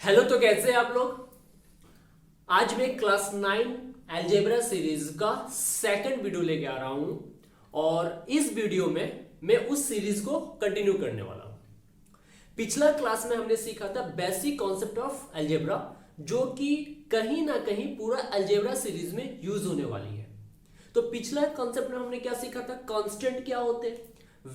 Hello, तो कैसे हैं आप लोग। आज मैं क्लास 9 अलजेब्रा सीरीज का सेकंड वीडियो लेके आ रहा हूं और इस वीडियो में मैं उस सीरीज को कंटिन्यू करने वाला हूं। पिछला क्लास में हमने सीखा था बेसिक कॉन्सेप्ट ऑफ अलजेब्रा, जो कि कहीं ना कहीं पूरा अलजेब्रा सीरीज में यूज होने वाली है। तो पिछला कॉन्सेप्ट में हमने क्या सीखा था, कांस्टेंट क्या होते हैं,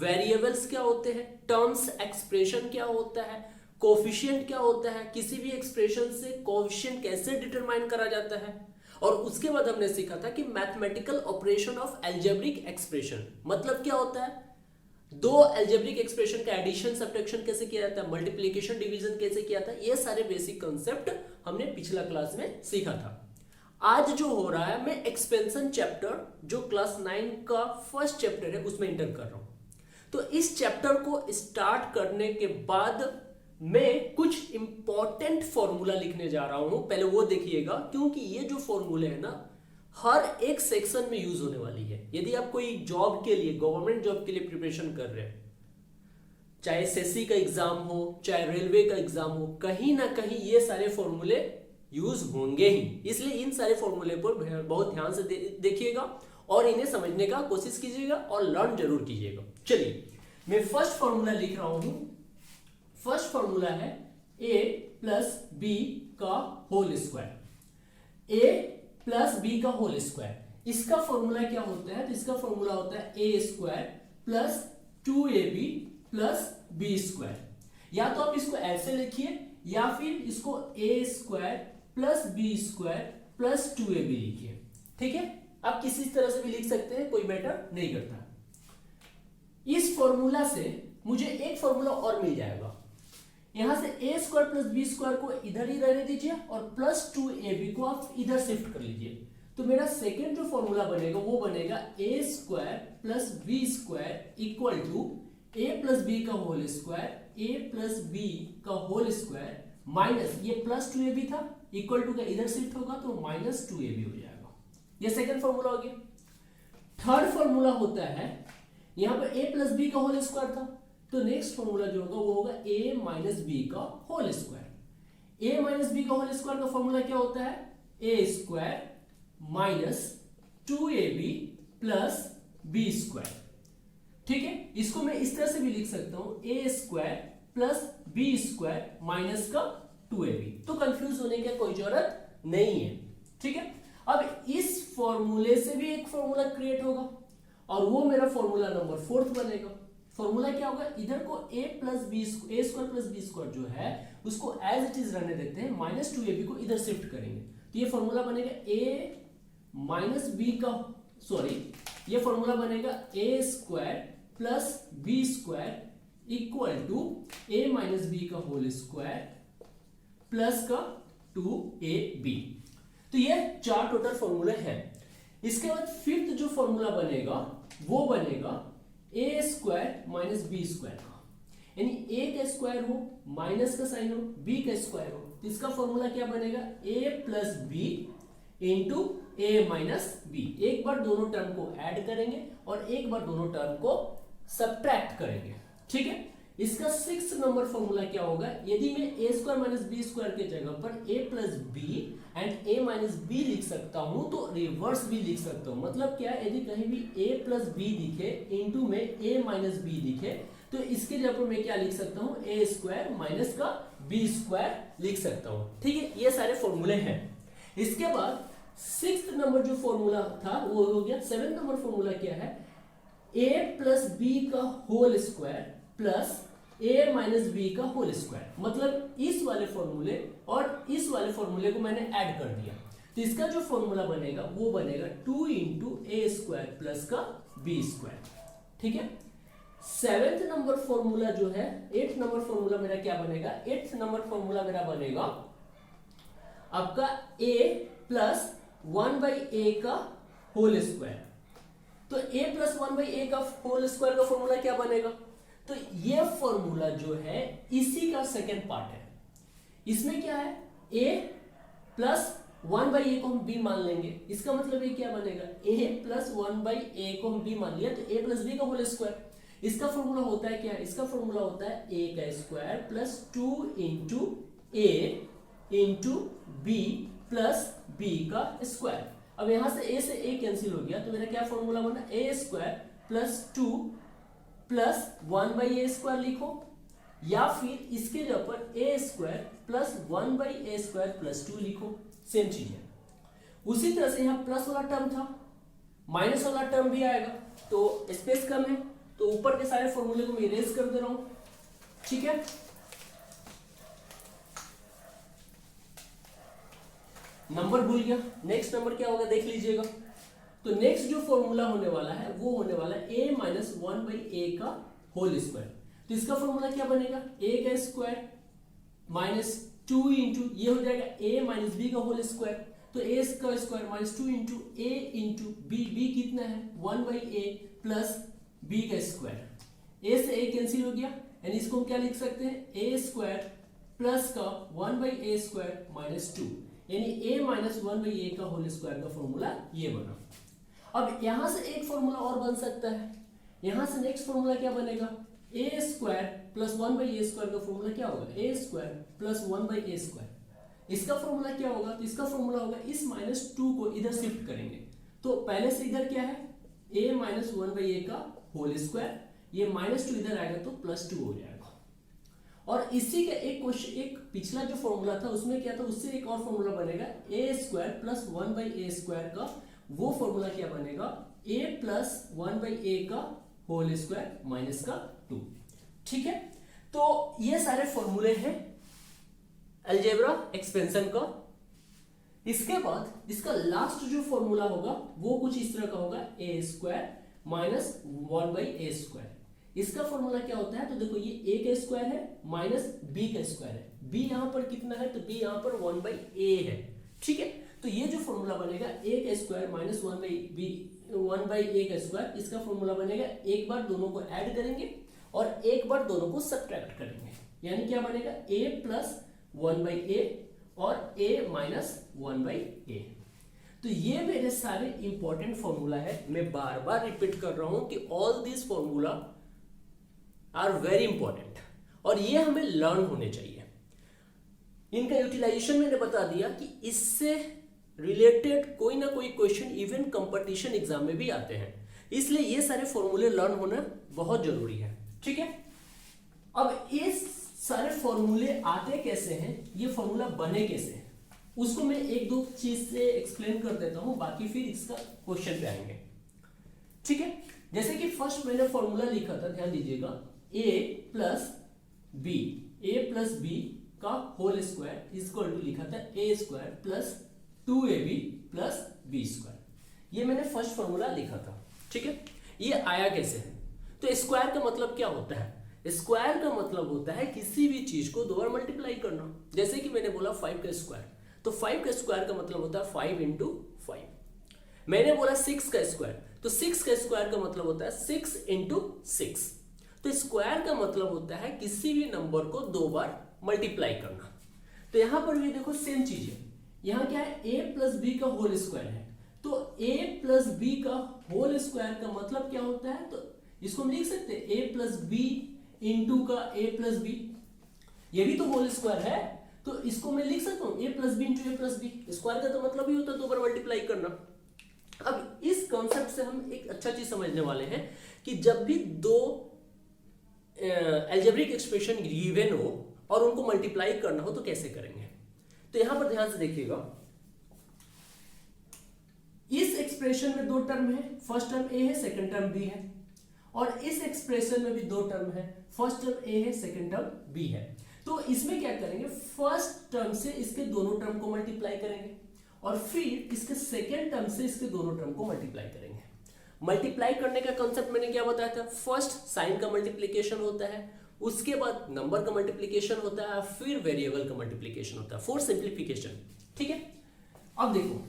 वेरिएबल्स क्या होते हैं, टर्म्स एक्सप्रेशन क्या होता है, कोफिशिएंट क्या होता है, किसी भी एक्सप्रेशन से कोफिशिएंट कैसे डिटरमाइन करा जाता है। और उसके बाद हमने सीखा था कि mathematical operation of algebraic expression मतलब क्या होता है, दो अलजेब्रिक एक्सप्रेशन का एडिशन सब्ट्रैक्शन कैसे किया जाता है, मल्टीप्लिकेशन डिवीजन कैसे किया था। ये सारे बेसिक कॉन्सेप्ट हमने पिछला क्लास में सीखा था। आज जो हो रहा है, मैं एक्सपेंशन चैप्टर जो क्लास 9 का फर्स्ट चैप्टर है उसमें इंटर कर रहा हूं। तो इस चैप्टर को स्टार्ट करने के बाद मैं कुछ इंपॉर्टेंट फॉर्मूला लिखने जा रहा हूं, पहले वो देखिएगा, क्योंकि ये जो फॉर्मूले है ना हर एक सेक्शन में यूज होने वाली है। यदि आप कोई जॉब के लिए, गवर्नमेंट जॉब के लिए प्रिपरेशन कर रहे हैं, चाहे एसएससी का एग्जाम हो चाहे रेलवे का एग्जाम हो, कहीं ना कहीं ये सारे फॉर्मूले यूज होंगे ही। इसलिए इन सारे फॉर्मूले पर बहुत ध्यान से देखिएगा और इन्हें समझने का कोशिश कीजिएगा और लर्न जरूर कीजिएगा। चलिए, मैं फर्स्ट फॉर्मूला लिख रहा हूं। फर्स्ट फॉर्मूला है a प्लस बी का whole square. a plus B का होल स्क्वायर, इसका फॉर्मूला क्या होता है, तो इसका फॉर्मूला होता है a square plus 2ab plus B square. या तो आप इसको ऐसे लिखिए या फिर इसको a square plus B square plus 2ab लिखिए। ठीक है, आप किसी तरह से भी लिख सकते हैं, कोई मैटर नहीं करता। इस फॉर्मूला से मुझे एक फॉर्मूला और मिल जाएगा। यहां से a square plus B square को इधर ही रहने दीजिए और प्लस 2ab को आप इधर शिफ्ट कर लीजिए। तो मेरा सेकेंड जो फॉर्मूला बनेगा वो बनेगा a square plus B square equal to a plus B का whole square, a plus B का होल स्क्वायर माइनस ये प्लस 2ab था, इक्वल टू का इधर शिफ्ट होगा तो माइनस 2ab हो जाएगा। ये सेकेंड फॉर्मूला हो गया। थर्ड फॉर्मूला होता है, यहां पर a प्लस बी का होल स्क्वायर था, तो नेक्स्ट फॉर्मूला जो होगा वो होगा a माइनस बी का whole square. a minus B का होल स्क्वायर का फॉर्मूला क्या होता है, a square minus 2ab plus B square. ठीक है, इसको मैं इस तरह से भी लिख सकता हूं, a square plus B square minus का 2ab। तो कंफ्यूज होने की कोई जरूरत नहीं है। ठीक है, अब इस फॉर्मूले से भी एक फॉर्मूला क्रिएट होगा और वो मेरा फॉर्मूला नंबर 4 बनेगा। फॉर्मूला क्या होगा, इधर को a plus B a square plus B square जो है उसको एज इट इज रहने देते हैं, माइनस 2ab को इधर शिफ्ट करेंगे तो ये फॉर्मूला बनेगा a माइनस बी का, सॉरी, ये फॉर्मूला बनेगा a square plus B square equal to a minus B का होल स्क्वायर प्लस का 2ab। तो ये चार टोटल फॉर्मूले हैं। इसके बाद फिफ्थ जो फॉर्मूला बनेगा वो बनेगा a square minus B square का, यानी a का स्क्वायर हो, माइनस का साइन हो, b का स्क्वायर हो, तो इसका फॉर्मूला क्या बनेगा, a plus B into a minus B. एक बार दोनों टर्म को ऐड करेंगे और एक बार दोनों टर्म को सब्ट्रैक्ट करेंगे। ठीक है, इसका 6 नंबर फॉर्मूला क्या होगा, यदि मैं a square minus B square के जगह पर a plus B and a minus B लिख सकता हूं तो रिवर्स भी लिख सकता हूं। मतलब क्या, यदि कहीं भी a प्लस बी दिखे इंटू में a माइनस बी दिखे तो इसके जगह पर मैं क्या लिख सकता हूं, a स्क्वायर माइनस का b स्क्वायर लिख सकता हूं। ठीक है, ये सारे फॉर्मूले हैं। इसके बाद 6th नंबर जो फॉर्मूला था वो हो गया। 7th नंबर फॉर्मूला क्या है, a प्लस बी का whole square plus a minus B का होल स्क्वायर। मतलब इस वाले फॉर्मूले और इस वाले फॉर्मूले को मैंने ऐड कर दिया, तो इसका जो फॉर्मूला बनेगा वो बनेगा 2 इंटू ए स्क्वायर प्लस का बी स्क्वायर। ठीक है, 7th नंबर फॉर्मूला जो है, 8th नंबर फॉर्मूला मेरा क्या बनेगा, 8th नंबर फॉर्मूला मेरा बनेगा आपका a प्लस 1/a का होल स्क्वायर। तो a प्लस 1/a का होल स्क्वायर का फॉर्मूला क्या बनेगा, तो ये फॉर्मूला जो है इसी का सेकेंड पार्ट है। इसमें क्या है, a प्लस 1/a को हम b मान लेंगे, इसका मतलब ये क्या बनेगा, a प्लस 1/a को हम b मान लिया तो a प्लस b का होल स्क्वायर। इसका फॉर्मूला होता है क्या, इसका फॉर्मूला होता है a का square plus 2 into a into B plus B का स्क्वायर। अब यहां से ए कैंसिल हो गया, तो मेरा क्या फॉर्मूला बना, ए स्क्वायर प्लस 2 प्लस 1/a² लिखो, या फिर इसके जगह पर ए स्क्वायर प्लस 1/a² प्लस 2 लिखो, सेम चीज है। उसी तरह से यहाँ प्लस वाला टर्म था, माइनस वाला टर्म भी आएगा, तो स्पेस कम है, तो ऊपर के सारे फॉर्मूले को मैं इरेज कर दे रहा हूं, ठीक है। नंबर भूल गया, नेक्स्ट नंबर क्या होगा देख लीजिएगा। तो नेक्स्ट जो फॉर्मूला होने वाला है वो होने वाला है a माइनस 1/a का होल स्क्वायर। तो इसका फॉर्मूला क्या बनेगा, a का स्क्वायर माइनस 2 इंटू ये हो जाएगा a माइनस b का होल स्क्वायर। तो a का square minus 2 into a into b कितना है 1/a प्लस b का स्क्वायर। a से a कैंसिल हो गया, यानी इसको हम क्या लिख सकते हैं, a स्क्वायर प्लस का 1/a² माइनस 2, यानी a माइनस 1/a का होल स्क्वायर का फॉर्मूला ये बना। अब यहां से एक फॉर्मूला और बन सकता है, यहां से नेक्स्ट फॉर्मूला क्या बनेगा, a स्क्वायर प्लस 1/a² का फॉर्मूला क्या होगा, a स्क्वायर प्लस 1/a²। इसका फॉर्मूला क्या होगा, तो इसका फॉर्मूला होगा इस माइनस 2 को इधर शिफ्ट करेंगे, तो पहले से इधर क्या है a माइनस 1/a का होल स्क्वायर, ये माइनस 2 इधर आएगा तो प्लस 2 हो जाएगा। और इसी का एक क्वेश्चन, एक पिछला जो फॉर्मूला था उसमें क्या था, उससे एक और फॉर्मूला बनेगा a स्क्वायर प्लस 1/a² का, वो फॉर्मूला क्या बनेगा, a प्लस 1/a का होल स्क्वायर माइनस का 2, ठीक है। तो ये सारे फॉर्मूले हैं अलजेब्रा एक्सपेंशन का। इसके बाद इसका लास्ट जो फॉर्मूला होगा वो कुछ इस तरह का होगा, a स्क्वायर माइनस 1/a²। इसका फॉर्मूला क्या होता है, तो देखो ये a का स्क्वायर है माइनस b का स्क्वायर है, b यहां पर कितना है, तो b यहां पर 1/a है, ठीक है। तो ये जो फॉर्मूला बनेगा a का स्क्वायर माइनस 1/a का स्क्वायर, इसका फॉर्मूला बनेगा, एक बार दोनों को ऐड करेंगे और एक बार दोनों को सब्ट्रैक्ट करेंगे, यानी क्या बनेगा a प्लस 1/a और a माइनस 1/a। तो ये मेरे सारे इंपॉर्टेंट फॉर्मूला है, मैं बार बार रिपीट कर रहा हूं कि all this formula are very important और ये हमें लर्न होने चाहिए। इनका यूटिलाइजेशन मैंने बता दिया कि इससे रिलेटेड कोई ना कोई क्वेश्चन इवन कंपटीशन एग्जाम में भी आते हैं, इसलिए ये सारे फॉर्मूले लर्न होना बहुत जरूरी है, ठीक है। अब ये सारे फॉर्मूले आते कैसे हैं, ये फॉर्मूला बने कैसे हैं, उसको मैं एक दो चीज से एक्सप्लेन कर देता हूं, बाकी फिर इसका क्वेश्चन पे आएंगे, ठीक है। जैसे कि फर्स्ट मैंने फॉर्मूला लिखा था, ध्यान दीजिएगा, a प्लस b का होल स्क्वायर इक्वल टू लिखा था a square plus 2ab plus b square. ये मैंने फर्स्ट फॉर्मूला लिखा था, ठीक है। ये आया कैसे है, तो स्क्वायर का मतलब क्या होता है, स्क्वायर का मतलब होता है किसी भी चीज को दो बार मल्टीप्लाई करना। जैसे कि मैंने बोला 5 का स्क्वायर, तो 5 का स्क्वायर का मतलब होता है 5 इंटू 5। मैंने बोला 6 का स्क्वायर, तो 6 का स्क्वायर का मतलब होता है 6 इंटू 6। तो स्क्वायर का मतलब होता है किसी भी नंबर को दो बार मल्टीप्लाई करना। तो यहां पर भी देखो सेम चीज है, यहां क्या है, a प्लस बी का होल स्क्वायर है, तो a प्लस बी का होल स्क्वायर का मतलब क्या होता है, तो इसको हम लिख सकते हैं a प्लस बी इंटू का a प्लस बी, ये भी तो होल स्क्वायर है, तो इसको मैं लिख सकता हूं a plus B into a plus B. Square का तो मतलब ही होता है दो बार मल्टीप्लाई करना। अब इस कॉन्सेप्ट से हम एक अच्छा चीज समझने वाले हैं कि जब भी दो अलजेब्रिक एक्सप्रेशन गिवन हो और उनको मल्टीप्लाई करना हो तो कैसे करेंगे। तो यहां पर ध्यान से देखिएगा, इस एक्सप्रेशन में दो टर्म है, फर्स्ट टर्म a है, सेकंड टर्म b है, और इस एक्सप्रेशन में भी दो टर्म है, फर्स्ट टर्म a है, सेकंड टर्म b है। तो इसमें क्या करेंगे, फर्स्ट टर्म से इसके दोनों टर्म को मल्टीप्लाई करेंगे और फिर इसके सेकेंड टर्म से इसके दोनों टर्म को मल्टीप्लाई करेंगे। मल्टीप्लाई करने का कॉन्सेप्ट मैंने क्या बताया था, फर्स्ट साइन का मल्टीप्लिकेशन होता है, उसके बाद नंबर का मल्टीप्लिकेशन होता है, फिर वेरिएबल का मल्टीप्लिकेशन होता है फॉर सिंप्लीफिकेशन, ठीक है। अब देखो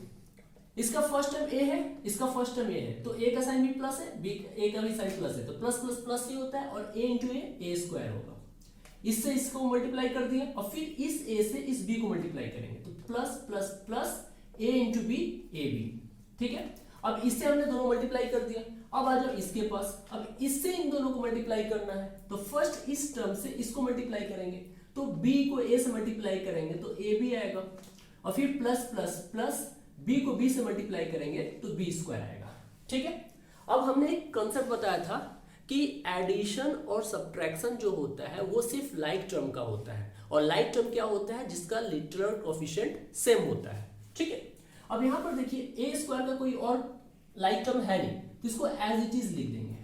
इसका फर्स्ट टर्म a है, इसका फर्स्ट टर्म a है, तो a का साइन भी प्लस है, b a का भी साइन प्लस है, तो प्लस प्लस प्लस ही होता है और a इंटू a स्क्वायर होगा। इससे इसको मल्टीप्लाई कर दिया और फिर इस a से इस b को मल्टीप्लाई करेंगे, तो plus plus plus a into b a b, ठीक है। अब इससे हमने दोनों मल्टीप्लाई कर दिया, अब आ जाओ इसके पास, अब इससे इन दोनों को मल्टीप्लाई करना है, तो फर्स्ट इस टर्म से इसको मल्टीप्लाई करेंगे, तो b को a से मल्टीप्लाई करेंगे तो a भी आएगा, और फिर प्लस प्लस प्लस b को b से मल्टीप्लाई करेंगे तो b स्क्वायर आएगा। ठीक है, अब हमने एक कंसेप्ट बताया था कि एडिशन और सब्ट्रैक्शन जो होता है वो सिर्फ लाइक टर्म का होता है, और लाइक टर्म क्या होता है, जिसका लिटरल कोएफिशिएंट सेम होता है। ठीक है, अब यहां पर देखिए a स्क्वायर का कोई और लाइक टर्म है नहीं, तो इसको एज इट इज लिख देंगे।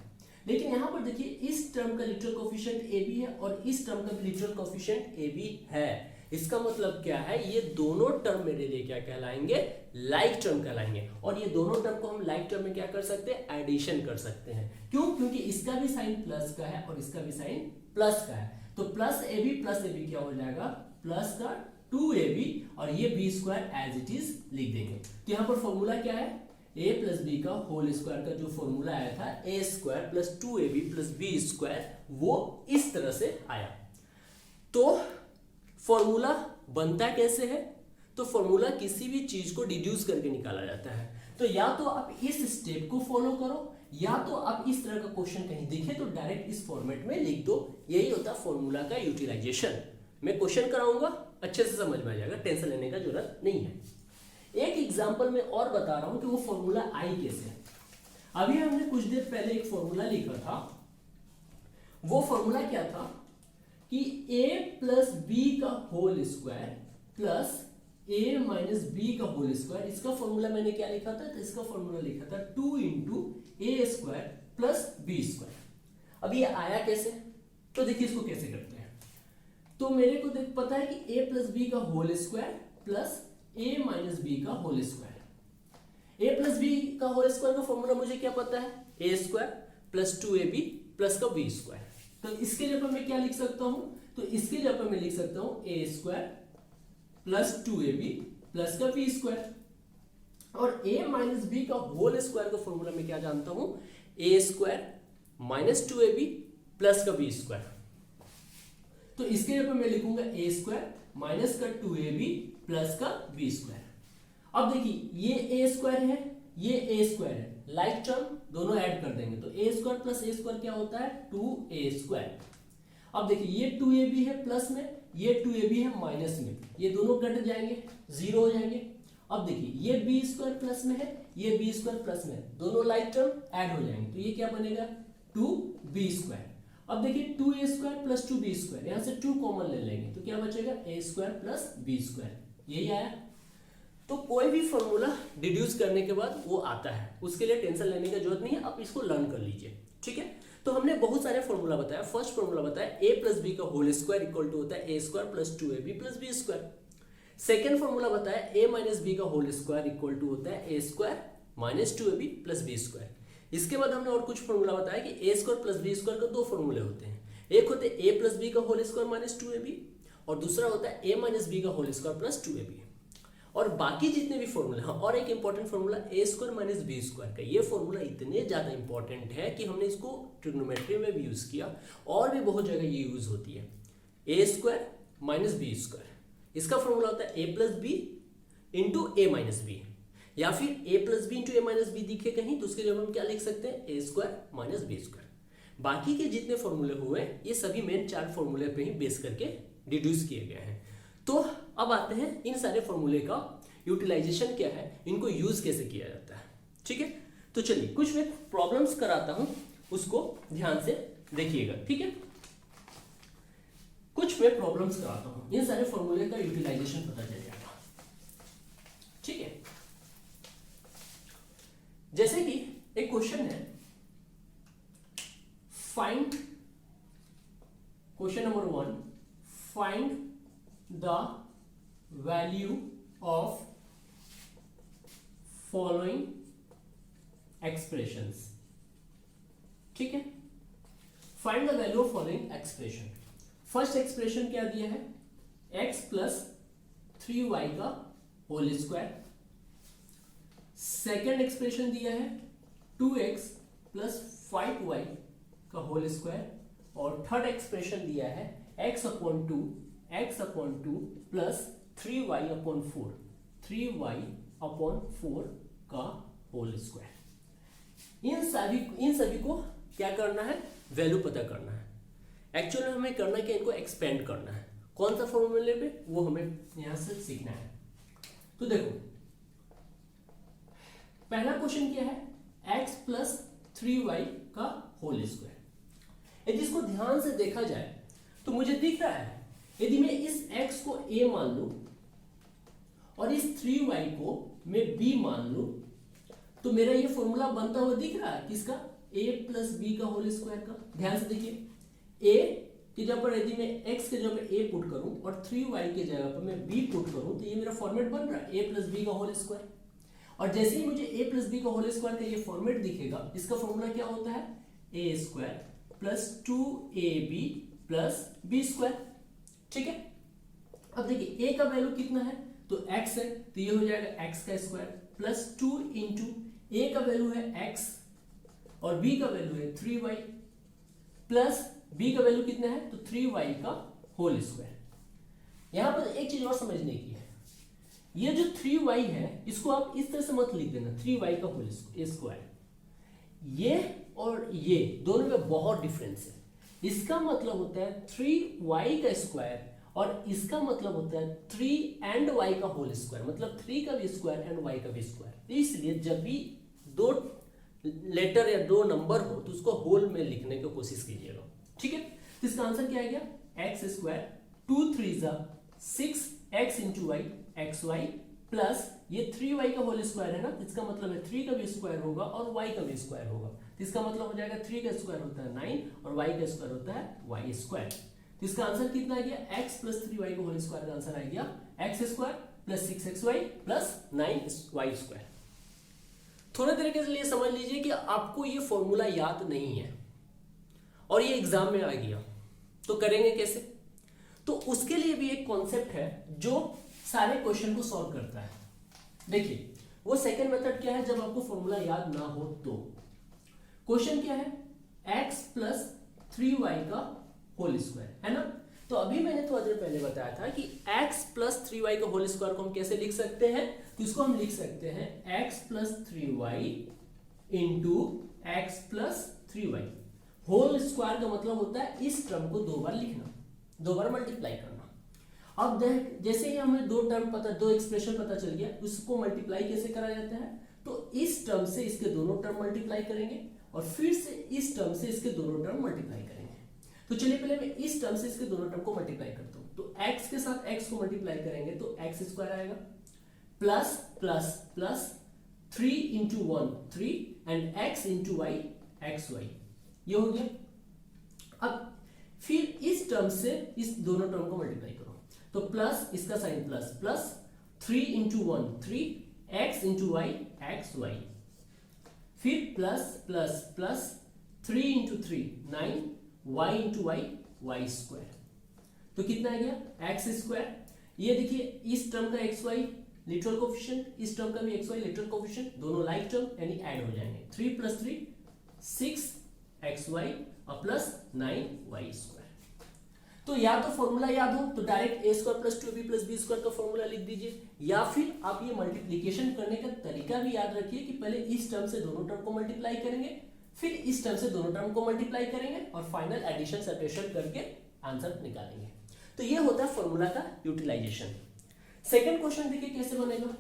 लेकिन यहां पर देखिए इस टर्म का लिटरल कोएफिशिएंट a भी है और इस टर्म का भी लिटरल कोएफिशिएंट a भी है। इसका मतलब क्या है, ये दोनों टर्म मेरे लिए क्या कहलाएंगे, लाइक टर्म कहलाएंगे, और ये दोनों टर्म को हम लाइक टर्म में क्या कर सकते हैं, एडिशन कर सकते हैं। क्यों, क्योंकि इसका भी साइन प्लस का है और इसका भी साइन प्लस का है, तो प्लस ए बी क्या हो जाएगा, प्लस का 2ab, और ये b square as it is लिख देंगे। तो यहाँ पर फॉर्मूला क्या है, a प्लस बी का होल स्क्वायर का जो फॉर्मूला आया था a square plus 2ab plus b square, वो इस तरह से आया। तो फॉर्मूला बनता कैसे है, तो फॉर्मूला किसी भी चीज को डिड्यूस करके निकाला जाता है। तो या तो आप इस स्टेप को फॉलो करो, या तो आप इस तरह का क्वेश्चन कहीं दिखे तो डायरेक्ट इस फॉर्मेट में लिख दो। यही होता है फॉर्मूला का यूटिलाइजेशन। मैं क्वेश्चन कराऊंगा, अच्छे से समझ में आ जाएगा, टेंशन लेने का जरूरत नहीं है। एक एग्जांपल में और बता रहा हूं कि वो फॉर्मूला आई कैसे है। अभी हमने कुछ देर पहले एक फॉर्मूला लिखा था, वो फॉर्मूला क्या था कि a प्लस बी का whole square plus a minus B का होल स्क्वायर, इसका फॉर्मूला मैंने क्या लिखा था, तो इसका फॉर्मूला लिखा था 2 इंटू ए स्क्वायर प्लस बी स्क्वायर। अब ये आया कैसे, तो देखिए इसको कैसे करते हैं। तो मेरे को देख पता है कि a प्लस बी का whole square plus a minus B का whole square. a plus B का होल स्क्वायर का फॉर्मूला मुझे क्या पता है, a square plus 2ab plus का b स्क्वायर। तो इसके जगह मैं क्या लिख सकता हूं, तो इसके जगह मैं लिख सकता हूं a square plus 2ab plus का b स्क्वायर, और a माइनस बी का होल स्क्वायर का फॉर्मूला मैं क्या जानता हूं, a square minus 2ab plus का b स्क्वायर। तो इसके जगह मैं लिखूंगा a स्क्वायर माइनस का 2ab प्लस का b स्क्वायर। अब देखिए ये a स्क्वायर है, ये a स्क्वायर है, लाइक टर्म दोनों ऐड कर देंगे तो a square plus a square क्या होता है, 2a स्क्वायर। अब देखिए ये 2ab है प्लस में, ये 2ab है माइनस में, ये दोनों कट जाएंगे, जीरो हो जाएंगे। अब देखिए ये b स्क्वायर प्लस में है, ये b स्क्वायर प्लस में, दोनों लाइक टर्म ऐड हो जाएंगे, तो ये क्या बनेगा, 2b स्क्वायर। अब देखिए 2a square plus 2b square, यहां से 2 कॉमन ले लेंगे तो क्या बचेगा, a square plus b square, यही आया। तो कोई भी फॉर्मूला डिड्यूस करने के बाद वो आता है, उसके लिए टेंशन लेने की जरूरत नहीं है, आप इसको लर्न कर लीजिए। ठीक है, तो हमने बहुत सारे फॉर्मूला बताया। फर्स्ट फॉर्मूला बताया a प्लस बी का होल स्क्वायर इक्वल टू होता है a square plus 2ab plus b square. Second formula बताया a माइनस बी का होल स्क्वायर इक्वल टू होता है a square minus 2ab plus b square. इसके बाद हमने और कुछ फॉर्मूला बताया कि a square plus b square का दो फॉर्मूले होते हैं, एक होते हैं a प्लस बी का होल स्क्वायर माइनस 2ab, और दूसरा होता है a माइनस बी का होल स्क्वायर प्लस 2ab। और बाकी जितने भी फॉर्मूले हैं, और एक important formula a square minus B square का, ये फॉर्मूला इतने ज्यादा इंपॉर्टेंट है कि हमने इसको ट्रिग्नोमेट्री में भी यूज किया, और भी बहुत जगह ये यूज होती है। a square minus B square, इसका फॉर्मूला होता है a plus B into A minus B, या फिर a plus B into A minus B दिखे कहीं तो उसके जब हम क्या लिख सकते हैं, a square minus B square. बाकी के जितने फॉर्मूले हुए ये सभी मेन 4 फॉर्मूले पे ही बेस करके डिड्यूस किए गए हैं। तो अब आते हैं इन सारे फॉर्मूले का यूटिलाइजेशन क्या है, इनको यूज कैसे किया जाता है। ठीक है, तो चलिए कुछ मैं प्रॉब्लम्स कराता हूं, उसको ध्यान से देखिएगा। ठीक है, कुछ मैं प्रॉब्लम्स कराता हूं, इन सारे फॉर्मूले का यूटिलाइजेशन पता चल जाएगा। ठीक है, जैसे कि एक क्वेश्चन है, find question number 1, find the value of following expressions। ठीक है, find the value of following expression। First expression क्या दिया है, x प्लस 3y का होल स्क्वायर। सेकेंड एक्सप्रेशन दिया है 2x प्लस 5y का होल स्क्वायर, और थर्ड एक्सप्रेशन दिया है x upon 2 plus 3y upon 4 का होल स्क्वायर। इन सभी को क्या करना है, वैल्यू पता करना है। एक्चुअली हमें करना क्या, इनको एक्सपेंड करना है। कौन सा फॉर्मूले पे, वो हमें यहां से सीखना है। तो देखो पहला क्वेश्चन क्या है, x प्लस 3y का होल स्क्वायर। यदि इसको ध्यान से देखा जाए तो मुझे दिख रहा है, यदि मैं इस x को a मान लूं और इस 3y को मैं b मान लूं, तो मेरा ये फॉर्मूला बनता हुआ दिख रहा है किसका, a प्लस b का होल स्क्वायर का। ध्यान से देखिए, a की जगह पर यदि मैं x के जगह पर a पुट करूं और 3y के जगह पर मैं b पुट करूं, तो ये मेरा फॉर्मेट बन रहा है a प्लस b का होल स्क्वायर। और जैसे ही मुझे a प्लस बी का होल स्क्वायर का ये फॉर्मेट दिखेगा, इसका फॉर्मूला क्या होता है, a square plus 2ab plus B square. ठीक है, अब देखिए a का वैल्यू कितना है, तो x है, तो ये हो जाएगा x का स्क्वायर प्लस 2 इंटू a का वैल्यू है x और b का वैल्यू है 3y प्लस b का वैल्यू कितना है, तो 3y का होल स्क्वायर। यहां पर एक चीज और समझने की है, ये जो 3y है इसको आप इस तरह से मत लिख देना 3y का होल स्क्वायर, ये और ये दोनों में बहुत डिफरेंस है। इसका मतलब होता है 3y का स्क्वायर और इसका मतलब होता है 3 एंड y का होल स्क्वायर, मतलब 3 का भी स्क्वायर एंड y का भी स्क्वायर। इसलिए जब भी दो लेटर या दो नंबर हो तो उसको होल में लिखने की कोशिश कीजिएगा। ठीक है, तो इसका आंसर क्या आ गया, X square 2 3 6 x into Y X Y plus ये 3y का होल स्क्वायर है ना, इसका मतलब है 3 का भी स्क्वायर होगा और y का भी स्क्वायर होगा, तो इसका मतलब हो जाएगा 3 का स्क्वायर होता है 9 और y का स्क्वायर होता है y स्क्वायर। तो इसका आंसर कितना आ गया, x प्लस 3y का होल स्क्वायर का आंसर आ गया x square plus 6xy plus 9y square. थोड़े तरीके से ये समझ लीजिए कि आपको ये फॉर्मूला याद नहीं है और ये एग्जाम में आ गया, तो करेंगे कैसे। तो उसके लिए भी एक कॉन्सेप्ट है जो सारे क्वेश्चन को सॉल्व करता है। देखिए वो सेकंड मेथड क्या है, जब आपको फॉर्मूला याद ना हो तो क्वेश्चन क्या है, x प्लस 3y का होल स्क्वायर है ना। तो अभी मैंने थोड़ा देर पहले बताया था कि x प्लस 3y का होल स्क्वायर को हम कैसे लिख सकते हैं, तो इसको हम लिख सकते हैं x plus 3y into X plus 3y। Whole square का मतलब होता है इस टर्म को दो बार लिखना, दो बार मल्टीप्लाई करना। अब देख जैसे ही हमें दो टर्म पता, दो एक्सप्रेशन पता चल गया, उसको मल्टीप्लाई कैसे करा जाता है, तो इस टर्म से इसके दोनों टर्म मल्टीप्लाई करेंगे और फिर से इस टर्म से इसके दोनों टर्म मल्टीप्लाई करेंगे। तो चलिए पहले मैं इस टर्म से इसके दोनों टर्म को मल्टीप्लाई करता हूं, तो x के साथ x को मल्टीप्लाई करेंगे तो x स्क्वायर आएगा plus plus plus 3 into 1 3 and x into Y X Y, ये हो गया। अब फिर इस टर्म से इस दोनों टर्म को मल्टीप्लाई करो, तो प्लस इसका sign plus plus 3 into 1 3 X into Y X Y, फिर plus plus plus 3 into 3 9 Y into Y Y square. तो कितना आ गया एक्स स्क्वायर। ये देखिए इस टर्म का एक्स वाई लिटरल कोफिशिएंट, इस टर्म का भी एक्स वाई लिटरल कोफिशिएंट, दोनों लाइक टर्म यानी ऐड हो जाएंगे। 3 प्लस 3 6 एक्स वाई और प्लस 9 वाई स्क्वायर। तो या तो फॉर्मूला याद हो तो direct A square plus 2b plus B square का फॉर्मूला लिख दीजिए, या फिर आप ये मल्टीप्लिकेशन करने का तरीका भी याद रखिए कि पहले इस टर्म से दोनों टर्म को मल्टीप्लाई करेंगे, फिर इस टर्म से दोनों टर्म को मल्टीप्लाई करेंगे और फाइनल एडिशन सब्ट्रैक्शन करके आंसर निकालेंगे। तो ये होता है फॉर्मूला का यूटिलाइजेशन। सेकंड क्वेश्चन देखिए कैसे बनेगा।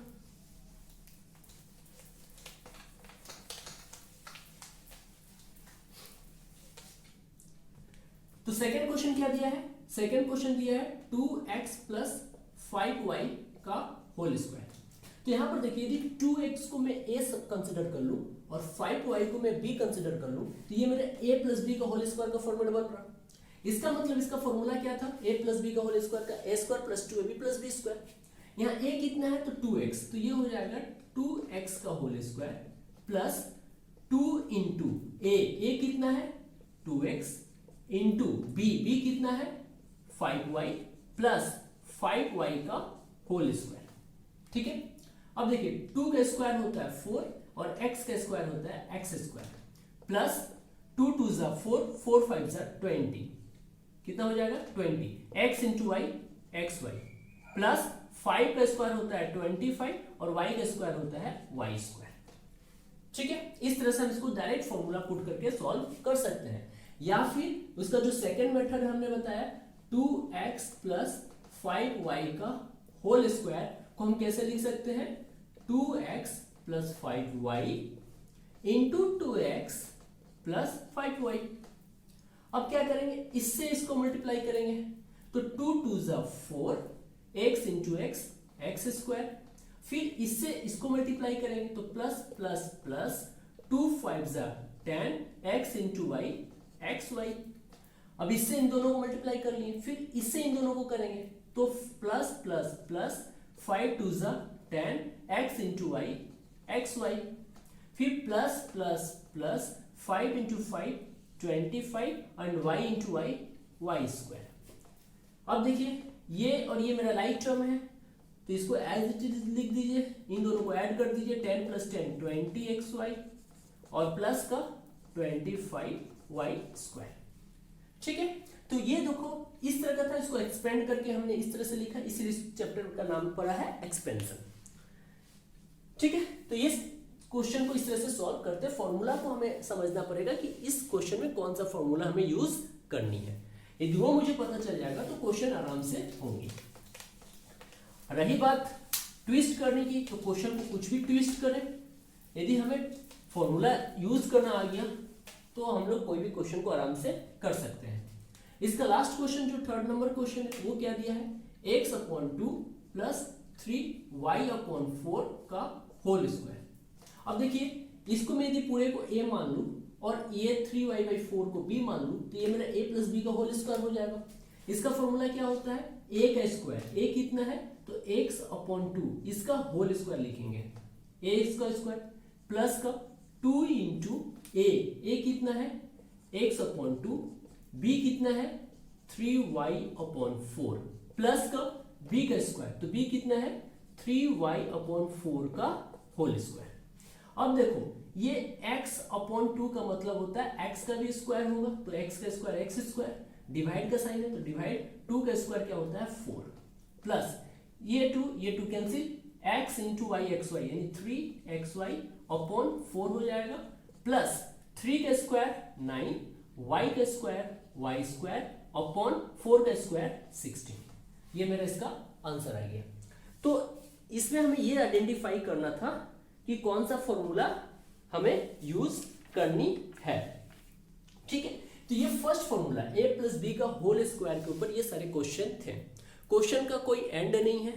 तो सेकंड क्वेश्चन क्या दिया है, सेकंड क्वेश्चन दिया है 2x प्लस 5y का होल स्क्वायर। तो यहां पर देखिए यदि 2x को मैं a कंसिडर कर लूं और 5y को मैं b कंसिडर कर लूं, तो ये मेरा a प्लस बी का होल स्क्वायर का फॉर्मूला बन रहा। इसका मतलब इसका फॉर्मूला क्या था, a प्लस बी का होल स्क्वायर का a square plus 2ab plus b square. यहाँ a कितना है तो 2x, तो ये हो जाएगा 2x का whole square plus 2 into a कितना है 2x इंटू b कितना है 5y प्लस 5y का होल स्क्वायर। ठीक है, अब देखिए 2 का स्क्वायर होता है 4 और x का स्क्वायर होता है x स्क्वायर प्लस 2 2 जा 4 4 5 जा 20, कितना हो जाएगा 20 x into Y X Y plus 5 का स्क्वायर होता है 25 और y का स्क्वायर होता है y स्क्वायर। ठीक है, इस तरह से हम इसको डायरेक्ट फॉर्मूला पुट करके सॉल्व कर सकते हैं, या फिर उसका जो सेकंड मेथड हमने बताया 2x प्लस 5y का होल स्क्वायर को हम कैसे लिख सकते हैं, 2x plus 5y into 2x plus 5y। अब क्या करेंगे, इससे इसको मल्टीप्लाई करेंगे तो 2 2 जा 4, x into x x square, फिर इससे इसको मल्टीप्लाई करेंगे तो प्लस प्लस प्लस 2 5 जा 10, x into Y X Y. अब इससे इन दोनों को मल्टीप्लाई कर लिए, फिर इससे इन दोनों को करेंगे तो प्लस प्लस प्लस 5 2 जा 10, x into Y X Y, फिर plus plus plus 5 into 5 25 and y into Y Y square. अब देखिए ये और ये मेरा लाइक टर्म है तो इसको एज इट इज लिख दीजिए, इन दोनों को ऐड कर दीजिए, 10 प्लस 10 20xy और प्लस का 25y स्क्वायर। ठीक है, तो ये देखो इस तरह का था, इसको एक्सपेंड करके हमने इस तरह से लिखा, इसलिए इस चैप्टर का नाम पड़ा है एक्सपेंशन। ठीक है, तो ये क्वेश्चन को इस तरह से सॉल्व करते हैं। फॉर्मूला को हमें समझना पड़ेगा कि इस क्वेश्चन में कौन सा फॉर्मूला हमें यूज करनी है। यदि वो मुझे पता चल जाएगा तो क्वेश्चन आराम से होंगे। रही बात ट्विस्ट करने की, तो क्वेश्चन को कुछ भी ट्विस्ट करें, यदि हमें फॉर्मूला यूज करना आ गया तो हम लोग कोई भी क्वेश्चन को आराम से कर सकते हैं। इसका लास्ट क्वेश्चन जो 3rd नंबर क्वेश्चन है वो क्या दिया है, x/2 प्लस 3y/4 का होल स्क्वायर। अब देखिए इसको मैं यदि पूरे को a मान लूं और ये 3y/4 को b मान लूं तो ये मेरा a प्लस b का होल स्क्वायर हो जाएगा। इसका फॉर्मूला क्या होता है, a का स्क्वायर, a कितना है तो x/2 इसका होल स्क्वायर लिखेंगे, a इसका स्क्वायर प्लस का 2 इंटू a कितना है x/2, b कितना है 3y/4 प्लस का b का स्क्वायर, तो b कितना है 3y/4 का होल स्क्वायर। अब देखो ये x/2 का मतलब होता है x का भी स्क्वायर होगा तो x का स्क्वायर x स्क्वायर, डिवाइड का साइन है तो डिवाइड 2 का स्क्वायर क्या होता है 4, प्लस ये 2 cancel, x into Y X Y यानी 3xy/4 हो जाएगा, प्लस 3 का स्क्वायर 9, y का स्क्वायर y स्क्वायर अपॉन 4 का स्क्वायर 16। ये मेरा इसका आंसर आ गया। तो इसमें हमें ये आइडेंटिफाई करना था कि कौन सा फॉर्मूला हमें यूज करनी है। ठीक है, तो ये first formula a plus B का होल स्क्वायर के ऊपर ये सारे क्वेश्चन थे। क्वेश्चन का कोई एंड नहीं है,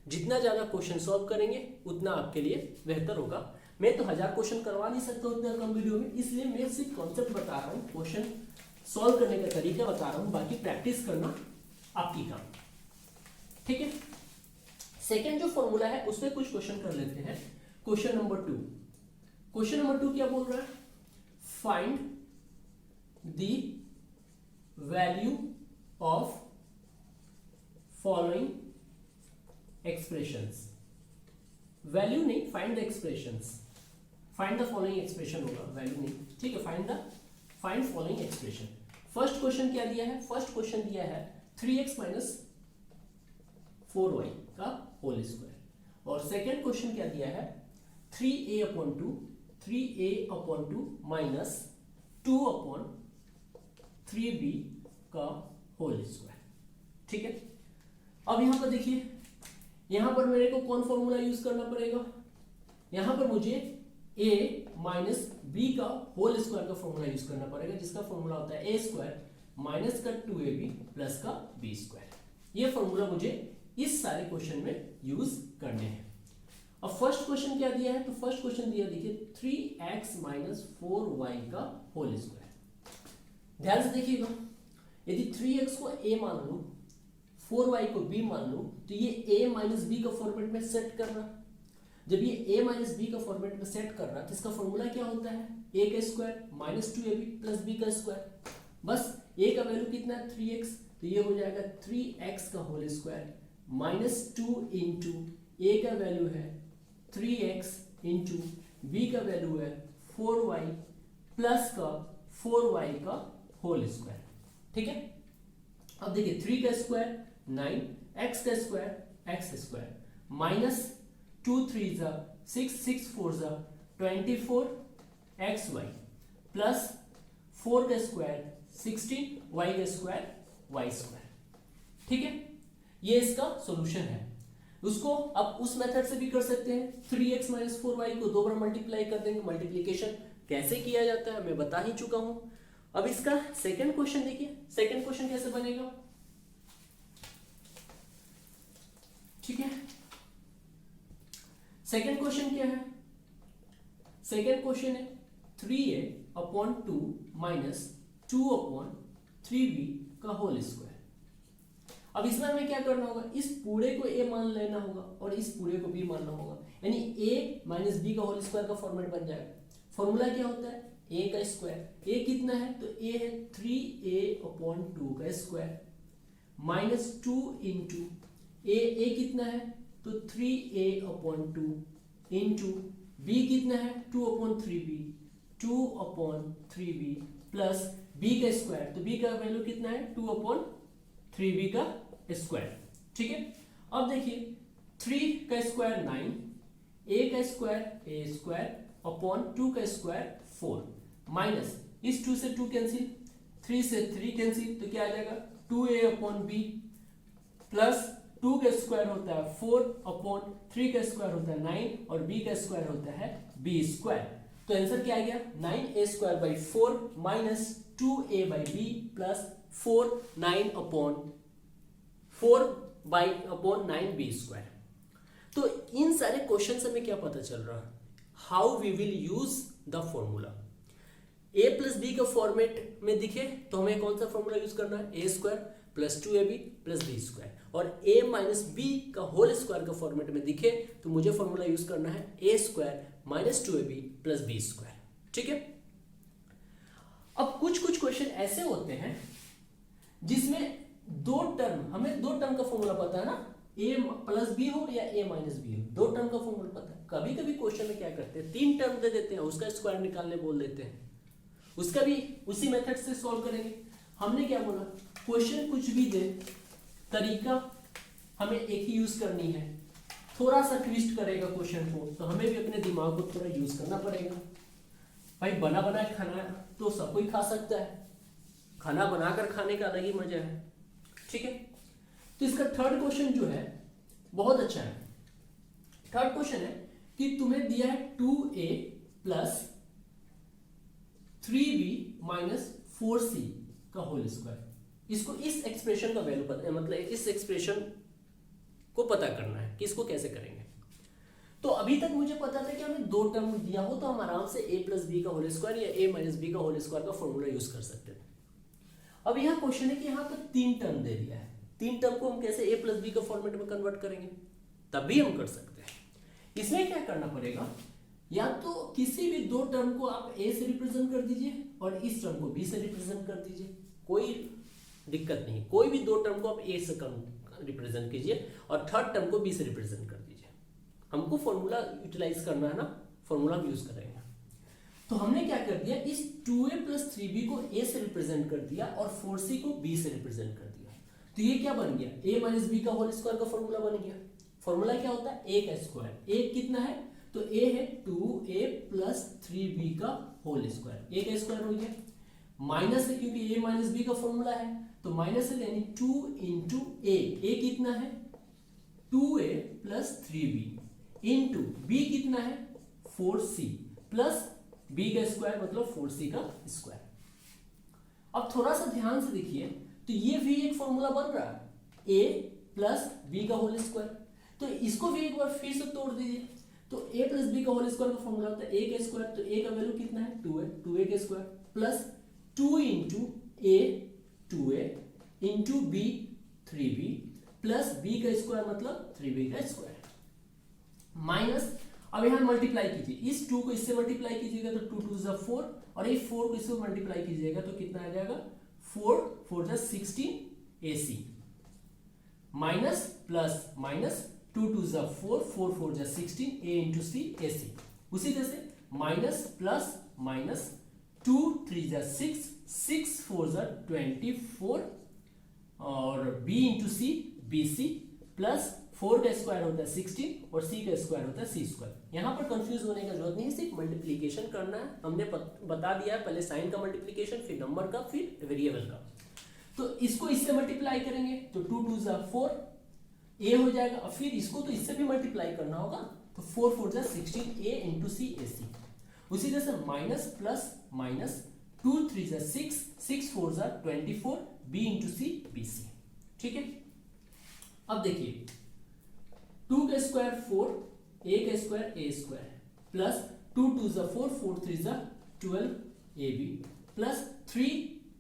जितना ज्यादा क्वेश्चन सॉल्व करेंगे उतना आपके लिए बेहतर होगा। मैं तो 1000 क्वेश्चन करवा नहीं सकता उतना कम वीडियो में, इसलिए मैं सिर्फ कॉन्सेप्ट बता रहा हूँ, क्वेश्चन सॉल्व करने का तरीका बता रहा हूँ, बाकी प्रैक्टिस करना आपकी काम। ठीक है, सेकेंड जो फॉर्मूला है उसमें कुछ क्वेश्चन कर लेते हैं। क्वेश्चन नंबर 2, क्वेश्चन नंबर 2 क्या बोल रहा है, find the value of following expressions. Value नहीं, find the expressions, find the following expression होगा, वैल्यू नहीं। ठीक है, find following expression. First question क्या दिया है, फर्स्ट क्वेश्चन दिया है 3x माइनस 4y का होल स्क्वायर, और सेकेंड क्वेश्चन क्या दिया है 3a/2 माइनस 2/3b का होल स्क्वायर। ठीक है, अब यहां पर देखिए, यहां पर मेरे को कौन फॉर्मूला यूज करना पड़ेगा, यहां पर मुझे a माइनस b का होल स्क्वायर का फॉर्मूला यूज करना पड़ेगा, जिसका फॉर्मूला होता है a स्क्वायर माइनस का 2ab प्लस का b स्क्वायर। ये फॉर्मूला मुझे इस सारे क्वेश्चन में यूज करने हैं। अब फर्स्ट क्वेश्चन क्या दिया है, तो फर्स्ट क्वेश्चन दिया देखिए 3x माइनस 4y का होल स्क्वायर। ध्यान से देखिएगा, यदि 3x को a मान लो, 4y को b मान लो, तो ये a माइनस b का फॉर्मेट में सेट करना। जब ये a माइनस b का फॉर्मेट में सेट करना तो इसका फॉर्मूला क्या होता है, a का square minus 2ab plus b का स्क्वायर। बस a का वैल्यू कितना है 3x, तो ये हो जाएगा 3x का whole square minus 2 into a का वैल्यू है 3x इंटू b का वैल्यू है 4y प्लस का 4y का होल स्क्वायर। ठीक है, अब देखिए 3 का स्क्वायर 9, x का स्क्वायर x स्क्वायर माइनस 2 3 जा 6 6 4 जा 24 xy प्लस 4 का स्क्वायर 16 y का स्क्वायर y स्क्वायर। ठीक है, ये इसका सॉल्यूशन है। उसको अब उस मेथड से भी कर सकते हैं, 3x माइनस 4y को 2 बार मल्टीप्लाई कर देंगे। मल्टीप्लीकेशन कैसे किया जाता है मैं बता ही चुका हूं। अब इसका सेकंड क्वेश्चन देखिए, सेकंड क्वेश्चन कैसे बनेगा। ठीक है, सेकंड क्वेश्चन क्या है, सेकंड क्वेश्चन है 3a upon 2 minus 2 upon 3b का होल स्क्वायर। अब इसमें हमें क्या करना होगा, इस पूरे को a मान लेना होगा और इस पूरे को b मानना होगा, यानी a माइनस b का होल स्क्वायर का फॉर्मेट बन जाएगा। फॉर्मूला क्या होता है, a का स्क्वायर। a कितना है, तो a है 3a अपॉन 2 का स्क्वायर माइनस 2 इंटू a कितना है, तो 3a अपॉन 2 इंटू b कितना है, 2 upon 3b 2 upon 3b plus b का स्क्वायर, तो b का वैल्यू कितना है 2 अपॉन 3b का स्क्वायर। ठीक है, अब देखिए 3 का स्क्वायर 9, a का स्क्वायर a स्क्वायर अपॉन 2 का स्क्वायर 4 माइनस इस 2 से 2 कैंसिल, 3 से 3 कैंसिल, तो क्या आ जाएगा 2a अपॉन b प्लस 2 का स्क्वायर होता है 4 अपॉन 3 का स्क्वायर होता है 9 और b का स्क्वायर होता है b स्क्वायर। तो आंसर क्या आ गया 9a square by 4 minus 2a by b plus 4 9 upon 4 by upon 9b square. तो इन सारे क्वेश्चन से हमें क्या पता चल रहा है, how we will use the formula. a plus B का फॉर्मेट में दिखे तो हमें कौन सा फॉर्मूला यूज करना है, a square plus 2ab plus b square, और a माइनस b का होल स्क्वायर का फॉर्मेट में दिखे तो मुझे फॉर्मूला यूज करना है a square minus 2ab plus b square. ठीक है, अब कुछ क्वेश्चन ऐसे होते हैं जिसमें हमें दो टर्म का फॉर्मूला पता है ना, a प्लस बी हो या a माइनस बी हो, दो टर्म का फॉर्मूला पता है। कभी कभी क्वेश्चन में क्या करते हैं 3 टर्म दे देते हैं, उसका स्क्वायर निकालने बोल देते हैं, उसका भी उसी मेथड से सॉल्व करेंगे। हमने क्या बोला, क्वेश्चन कुछ भी दे तरीका हमें एक ही यूज करनी है, थोड़ा सा ट्विस्ट करेगा क्वेश्चन को तो हमें भी अपने दिमाग को थोड़ा यूज करना पड़ेगा। भाई बना बनाया खाना तो सब कोई खा सकता है, खाना बनाकर खाने का अलग ही मजा है। ठीक है, तो इसका थर्ड क्वेश्चन जो है बहुत अच्छा है। थर्ड क्वेश्चन है कि तुम्हें दिया है 2a plus 3b minus 4c का होल स्क्वायर। इसको इस एक्सप्रेशन का वैल्यू पता है, मतलब इस एक्सप्रेशन को पता करना है कि इसको कैसे करेंगे। तो अभी तक मुझे पता था कि हमें 2 टर्म दिया हो तो हम आराम से a प्लस बी का होल स्क्वायर या a माइनस बी का होल स्क्वायर का फॉर्मूला यूज कर सकते थे। अब यहाँ क्वेश्चन है कि यहाँ पर 3 टर्म दे दिया है, 3 टर्म को हम कैसे a प्लस बी का फॉर्मेट में कन्वर्ट करेंगे, तब भी हम कर सकते हैं। इसमें क्या करना पड़ेगा, या तो किसी भी 2 टर्म को आप a से रिप्रेजेंट कर दीजिए और इस टर्म को b से रिप्रेजेंट कर दीजिए, कोई दिक्कत नहीं। कोई भी 2 टर्म को आप a से रिप्रेजेंट कीजिए और थर्ड टर्म को b से रिप्रेजेंट कर दीजिए। हमको फॉर्मूला यूटिलाइज करना है ना, फॉर्मूला हम यूज करेंगे। तो हमने क्या कर दिया, इस 2a प्लस 3b को a से रिप्रेजेंट कर दिया और 4c को b से रिप्रेजेंट कर दिया। तो ये क्या बन गया, a माइनस b का होल स्क्वायर का फॉर्मूला बन गया। फॉर्मूला क्या होता है, a का स्क्वायर। a कितना है, तो a है 2a प्लस 3b का होल स्क्वायर, a का स्क्वायर हो गया। माइनस है क्योंकि a माइनस b का फॉर्मूला है, तो माइनस है यानी 2 इंटू a कितना है 2a plus 3b into b कितना है 4c प्लस b का स्क्वायर मतलब 4c का स्क्वायर। अब थोड़ा सा ध्यान से देखिए, तो ये भी एक फॉर्मूला बन रहा है a प्लस b का होल स्क्वायर, तो इसको भी एक बार फिर से तोड़ दीजिए। तो a प्लस b का होल स्क्वायर का फॉर्मूला होता है a का स्क्वायर, तो a का वैल्यू कितना है 2 है, 2a का square plus 2 into a 2a into b 3b plus b का स्क्वायर मतलब 3b का स्क्वायर माइनस, अब यहां मल्टीप्लाई कीजिए, इस 2 को इससे मल्टीप्लाई कीजिएगा तो 2 2 जा 4 और ये 4 को इससे मल्टीप्लाई कीजिएगा तो कितना आ जाएगा 4 4 जा 16 ac माइनस प्लस माइनस 2 2 जा 4 4 4 जा 16 a इंटू c ac। उसी तरह से माइनस प्लस माइनस 2 3 जा 6 6 4 जा 24 और b इंटू सी bc प्लस 4 का स्क्वायर होता है 16 और c का स्क्वायर होता है c स्क्वायर। यहां पर कंफ्यूज होने का जरूरत नहीं है, सिर्फ मल्टीप्लिकेशन करना है। हमने बता दिया है, पहले साइन का मल्टीप्लिकेशन, फिर नंबर का, फिर वेरिएबल का। तो इसको इससे मल्टीप्लाई करेंगे तो 2 2 जा 4 ए हो जाएगा, और फिर इसको तो इससे भी मल्टीप्लाई करना होगा, तो 4 4 जा 16 ए इंटू सी ए सी। उसी तरह से माइनस प्लस माइनस 2 3 जा 6 6 4 जा 24 B into C B C. ठीक है, अब देखिए 2 का स्क्वायर 4, ए का स्क्वायर ए स्क्वायर, प्लस 2 2 जा 4 4 3 जा 12 ए बी, प्लस 3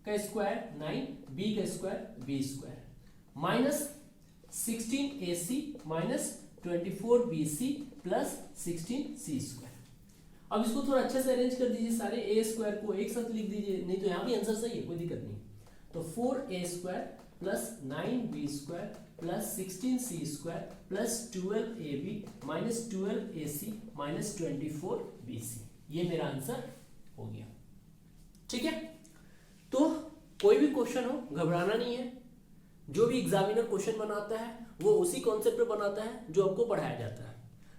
का स्क्वायर 9 बी का स्क्वायर बी स्क्वायर, माइनस 16 ए C minus 24 B C plus 16 C square. अब इसको थोड़ा अच्छे से अरेंज कर दीजिए, सारे ए स्क्वायर को एक साथ लिख दीजिए, नहीं तो यहाँ भी आंसर सही है, कोई दिक्कत नहीं। तो 4 A square plus 9 B square plus 16 C square plus 12 A B minus 12 A C minus 24 B C, ये मेरा आंसर हो गया। ठीक है, तो कोई भी क्वेश्चन हो घबराना नहीं है, जो भी एग्जामिनर क्वेश्चन बनाता है वो उसी कॉन्सेप्ट पे बनाता है जो आपको पढ़ाया जाता है।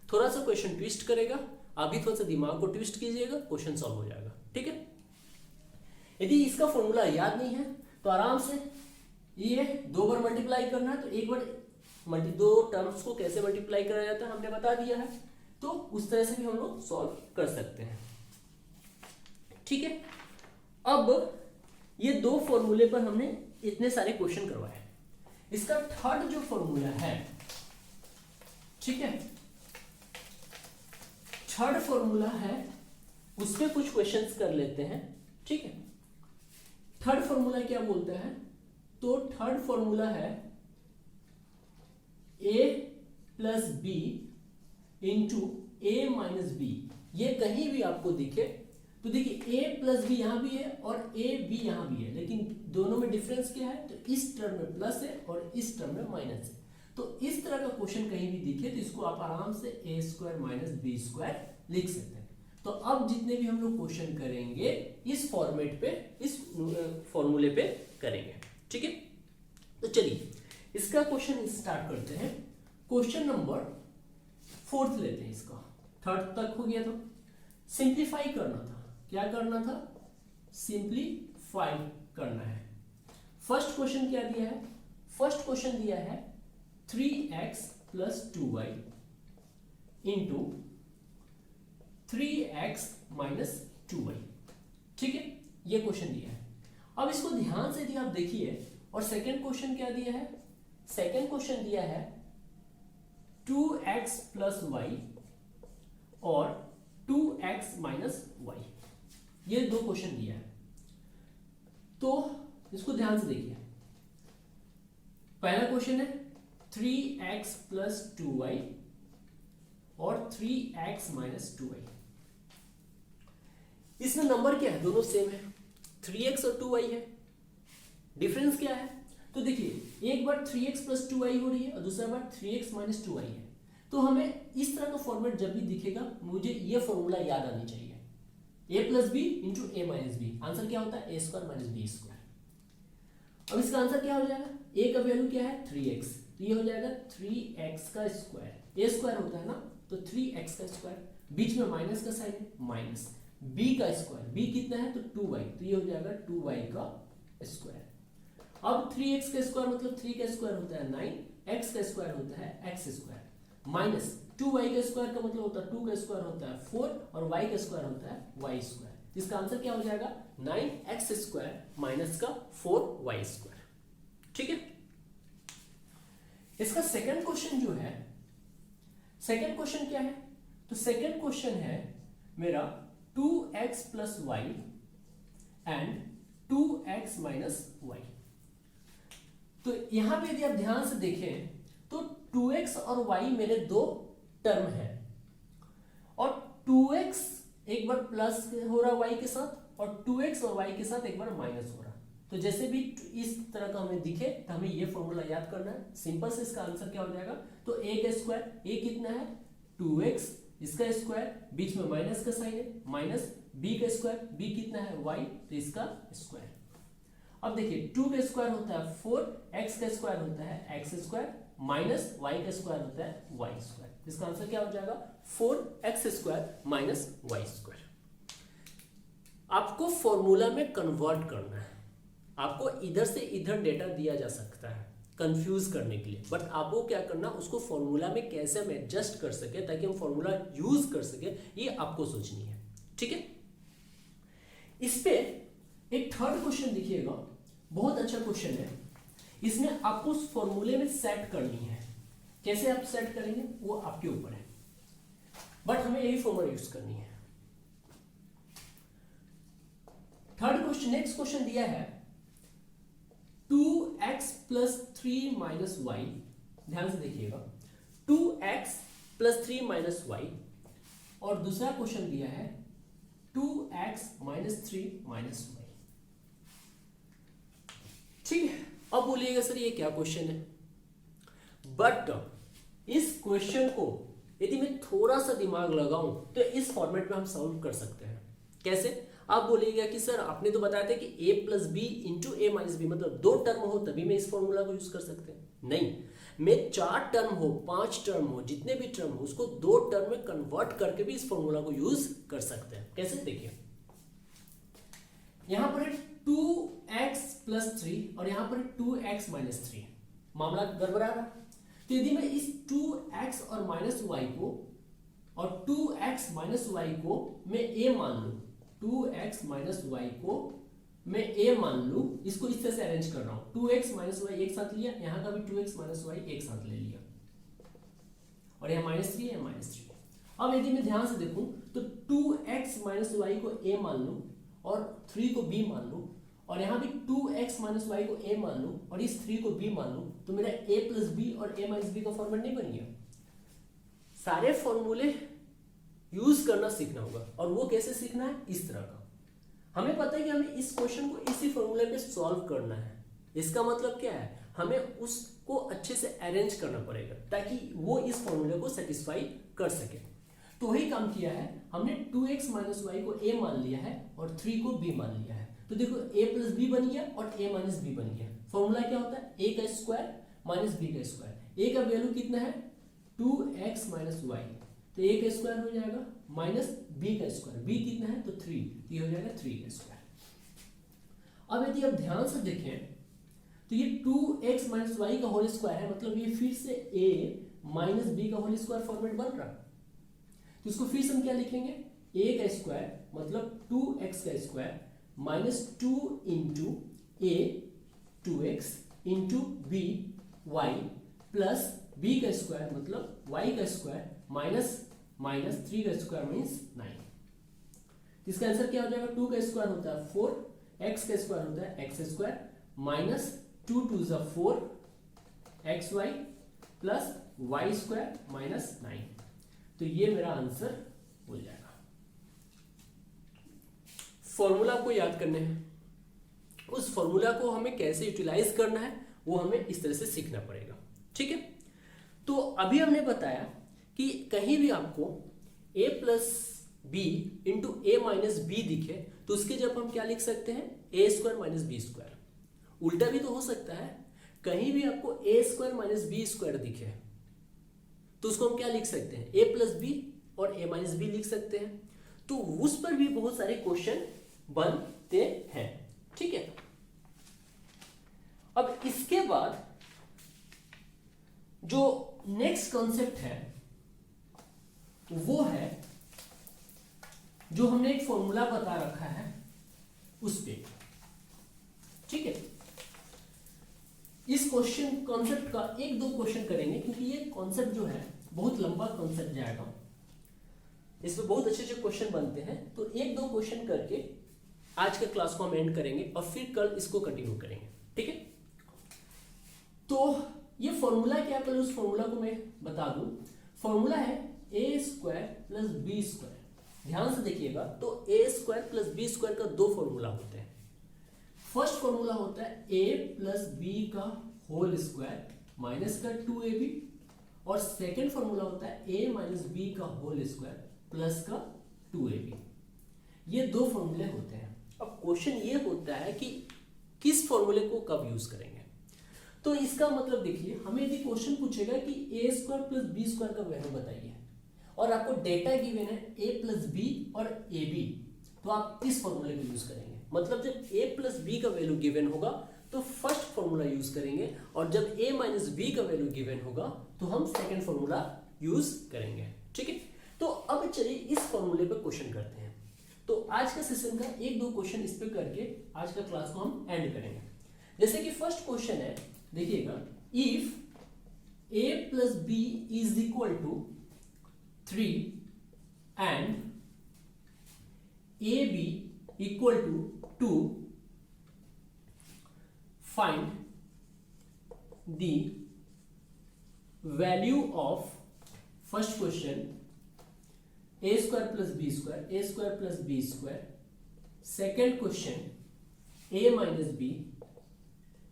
थोड़ा सा क्वेश्चन ट्विस्ट करेगा, आप भी थोड़ा सा दिमाग को ट्विस्ट कीजिएगा, क्वेश्चन सॉल्व हो जाएगा। ठीक है, यदि इसका फॉर्मूला याद नहीं है तो आराम से ये 2 बार मल्टीप्लाई करना है, तो एक बार दो टर्म्स को कैसे मल्टीप्लाई करा जाता है हमने बता दिया है, तो उस तरह से भी हम लोग सॉल्व कर सकते हैं। ठीक है, अब ये 2 फॉर्मूले पर हमने इतने सारे क्वेश्चन करवाए। इसका थर्ड जो फॉर्मूला है, ठीक है, थर्ड फॉर्मूला है, उस पे कुछ क्वेश्चंस कर लेते हैं। ठीक है, थर्ड फॉर्मूला क्या बोलता है, तो थर्ड फॉर्मूला है a plus B into A minus B. ये कहीं भी आपको दिखे तो देखिए a प्लस बी यहां भी है और a b यहां भी है, लेकिन दोनों में डिफरेंस क्या है, तो इस टर्म में प्लस है और इस टर्म में माइनस है। तो इस तरह का क्वेश्चन कहीं भी दिखे तो इसको आप आराम से a square minus B square लिख सकते हैं। तो अब जितने भी हम लोग क्वेश्चन करेंगे इस फॉर्मेट पे, इस फॉर्मूले पे करेंगे। ठीक है, तो चलिए इसका क्वेश्चन स्टार्ट करते हैं। क्वेश्चन नंबर 4 लेते हैं, इसका थर्ड तक हो गया, तो सिंप्लीफाई करना था। क्या करना था, सिंप्लीफाई करना है। फर्स्ट क्वेश्चन क्या दिया है, फर्स्ट क्वेश्चन दिया है 3x plus 2y into 3x minus 2y। ठीक है, ये क्वेश्चन दिया है। अब इसको ध्यान से यदि आप देखिए, और सेकेंड क्वेश्चन क्या दिया है, सेकेंड क्वेश्चन दिया है 2x प्लस y और 2x माइनस y, ये 2 क्वेश्चन दिया है। तो इसको ध्यान से देखिए, पहला क्वेश्चन है 3x प्लस 2y और 3x माइनस 2y। इसमें नंबर क्या है, दोनों सेम है, 3x और 2y है। डिफरेंस क्या है, तो देखिए एक बार 3x प्लस 2y हो रही है और दूसरा बार 3x माइनस 2y है। तो हमें इस तरह का फॉर्मेट जब भी दिखेगा मुझे ये फॉर्मूला याद आनी चाहिए, a plus B into A minus B. Answer क्या होता है, A square minus B square. अब इसका आंसर क्या हो जाएगा, a का वैल्यू क्या है 3x, तो ये हो जाएगा 3x का स्क्वायर, a स्क्वायर होता है ना, तो 3x का स्क्वायर, बीच में माइनस का साइन है, माइनस b का स्क्वायर, b कितना है तो 2y, तो ये हो जाएगा 2y का स्क्वायर। अब 3x का स्क्वायर मतलब 3 का स्क्वायर होता है 9, x का स्क्वायर होता है x स्क्वायर, माइनस 2y का स्क्वायर का मतलब होता है 2 का स्क्वायर होता है 4 और y का स्क्वायर होता है y स्क्वायर। इसका आंसर क्या हो जाएगा 9x स्क्वायर माइनस का 4y स्क्वायर। ठीक है, इसका सेकंड क्वेश्चन जो है, सेकंड क्वेश्चन क्या है, तो सेकंड क्वेश्चन है मेरा 2x plus y and 2x minus y। तो यहां पे यदि आप ध्यान से देखें तो 2x और y मेरे 2 टर्म है, और 2x एक बार प्लस हो रहा y के साथ और 2x और y के साथ एक बार माइनस हो रहा। तो जैसे भी इस तरह का हमें दिखे तो हमें ये फॉर्मूला याद करना है। सिंपल से इसका आंसर क्या हो जाएगा, तो a का स्क्वायर, a कितना है 2x, इसका स्क्वायर, बीच में माइनस का साइन है, माइनस b का स्क्वायर, b कितना है y, तो इसका स्क्वायर। अब देखिए 2 का स्क्वायर होता है 4, x का स्क्वायर होता है x स्क्वायर, माइनस y का स्क्वायर होता है y स्क्वायर। इसका आंसर क्या हो जाएगा 4x square minus y square. आपको फॉर्मूला में कन्वर्ट करना है। आपको इधर से इधर डेटा दिया जा सकता है कंफ्यूज करने के लिए, बट आपको क्या करना, उसको फॉर्मूला में कैसे हम एडजस्ट कर सके ताकि हम फॉर्मूला यूज कर सके, ये आपको सोचनी है। ठीक है, इस पे एक थर्ड क्वेश्चन देखिएगा, बहुत अच्छा क्वेश्चन है। इसमें आपको उस फॉर्मूले में सेट करनी है। कैसे आप सेट करेंगे वो आपके ऊपर है, बट हमें यही फॉर्मूला यूज करनी है। थर्ड क्वेश्चन, नेक्स्ट क्वेश्चन दिया है 2x प्लस 3 माइनस वाई। ध्यान से देखिएगा, 2x प्लस 3 माइनस वाई, और दूसरा क्वेश्चन दिया है 2x माइनस 3 माइनस वाई। ठीक है, अब बोलिएगा सर ये क्या क्वेश्चन है, बट इस क्वेश्चन को यदि मैं थोड़ा सा दिमाग लगाऊं तो इस फॉर्मेट में हम सॉल्व कर सकते हैं। कैसे? आप बोलिएगा कि सर आपने तो बताया था कि a plus B into A minus B, मतलब 2 टर्म हो तभी मैं इस फॉर्मूला को यूज कर सकते हैं। नहीं, मैं 4 टर्म हो, 5 टर्म हो, जितने भी टर्म हो उसको 2 टर्म में कन्वर्ट करके भी इस फॉर्मूला को यूज कर सकते हैं। कैसे? देखिए, यहां पर है 2x प्लस 3 और यहां पर है 2x माइनस 3। मामला गड़बड़ा रहा। तो यदि मैं इस 2x और माइनस वाई को और 2x माइनस वाई को मैं a मान लूं, 2x माइनस वाई को मैं a मान लूं, इसको इस तरह से अरेंज कर रहा हूं, 2x माइनस वाई एक साथ लिया, यहां का भी 2x माइनस वाई एक साथ ले लिया, और यहां माइनस 3 है, माइनस 3। अब यदि मैं ध्यान से देखूं तो 2x माइनस वाई को a मान लूं और 3 को b मान लूं, और यहां भी 2x माइनस वाई को a मान लूं और इस 3 को b मान लूं, तो मेरा a प्लस बी और a माइनस बी का फॉर्मेट नहीं बन गया। सारे फॉर्मूले यूज करना सीखना होगा, और वो कैसे सीखना है? इस तरह का। हमें पता है कि हमें इस क्वेश्चन को इसी फॉर्मूले पे सॉल्व करना है। इसका मतलब क्या है? हमें उसको अच्छे से अरेंज करना पड़ेगा ताकि वो इस फॉर्मूले को सेटिस्फाई कर सके। तो वही काम किया है हमने, 2x माइनस वाई को a मान लिया है और 3 को b मान लिया है। तो देखो a प्लस बी बन गया और a माइनस बी बन गया। फॉर्मूला क्या होता है? a का स्क्वायर माइनस b का स्क्वायर। a का वैल्यू कितना है? 2x माइनस वाई, तो a का स्क्वायर हो जाएगा माइनस b का स्क्वायर, b कितना है? तो 3, तो ये हो जाएगा 3 का स्क्वायर। अब यदि आप ध्यान से देखें तो ये 2x माइनस वाई का होल स्क्वायर है, मतलब ये फिर से a माइनस बी का होल स्क्वायर फॉर्मेट बन रहा। तो इसको फिर से हम क्या लिखेंगे? a का स्क्वायर मतलब 2x का square minus 2 into a 2x into b y plus b का स्क्वायर मतलब y का स्क्वायर माइनस माइनस 3 का स्क्वायर मीन्स 9। इसका आंसर क्या हो जाएगा? 2 का स्क्वायर होता है 4, x का स्क्वायर होता है x स्क्वायर माइनस 2 2 जा 4 xy plus y square minus 9। तो ये मेरा आंसर हो जाएगा। फॉर्मूला को याद करने हैं, उस फॉर्मूला को हमें कैसे यूटिलाइज करना है वो हमें इस तरह से सीखना पड़ेगा। ठीक है, तो अभी हमने बताया कि कहीं भी आपको a plus B into A minus B दिखे तो उसके जब हम क्या लिख सकते हैं? A square minus B square. उल्टा भी तो हो सकता है, कहीं भी आपको A square minus B square दिखे तो उसको हम क्या लिख सकते हैं? ए प्लस बी और ए माइनस बी लिख सकते हैं। तो उस पर भी बहुत सारे क्वेश्चन बनते हैं। ठीक है, अब इसके बाद जो नेक्स्ट कॉन्सेप्ट है वो है जो हमने एक फॉर्मूला बता रखा है उस पे। ठीक है, इस क्वेश्चन कॉन्सेप्ट का 1-2 क्वेश्चन करेंगे क्योंकि ये कॉन्सेप्ट जो है बहुत लंबा कॉन्सेप्ट जाएगा, इसमें बहुत अच्छे अच्छे क्वेश्चन बनते हैं। तो 1-2 क्वेश्चन करके आज के क्लास को हम एंड करेंगे और फिर कल इसको कंटिन्यू करेंगे। ठीक है, तो ये फॉर्मूला क्या है, पहले उस फॉर्मूला को मैं बता दूं। फॉर्मूला है A square plus B square. ध्यान से देखिएगा, तो ए स्क्वायर प्लस बी स्क्वायर का 2 फॉर्मूला होते हैं। फर्स्ट फॉर्मूला होता है ए प्लस बी का होल स्क्वायर माइनस का 2ab, और सेकेंड फॉर्मूला होता है ए माइनस बी का होल स्क्वायर प्लस का 2ab। ये 2 फॉर्मूले होते हैं। अब क्वेश्चन ये होता है कि किस फॉर्मूले को कब यूज करेंगे। तो इसका मतलब देखिए, हमें यदि क्वेश्चन पूछेगा कि ए स्क्वायर प्लस बी स्क्वायर का वैल्यू बताइए और आपको डेटा गिवन है ए प्लस बी और ए बी, तो आप इस फॉर्मूले को यूज करेंगे। मतलब जब a प्लस बी का वैल्यू गिवन होगा तो फर्स्ट फॉर्मूला यूज करेंगे, और जब a माइनस बी का वैल्यू गिवन होगा तो हम सेकेंड फॉर्मूला यूज करेंगे। ठीक है, तो अब चलिए इस फॉर्मूले पे क्वेश्चन करते हैं। तो आज का सेशन का एक दो क्वेश्चन इस पे करके आज का क्लास को हम एंड करेंगे। जैसे कि फर्स्ट क्वेश्चन है, देखिएगा, if a plus B is equal to 3 and ab equal to 2, find the value of first question a square plus b square, second question a minus b,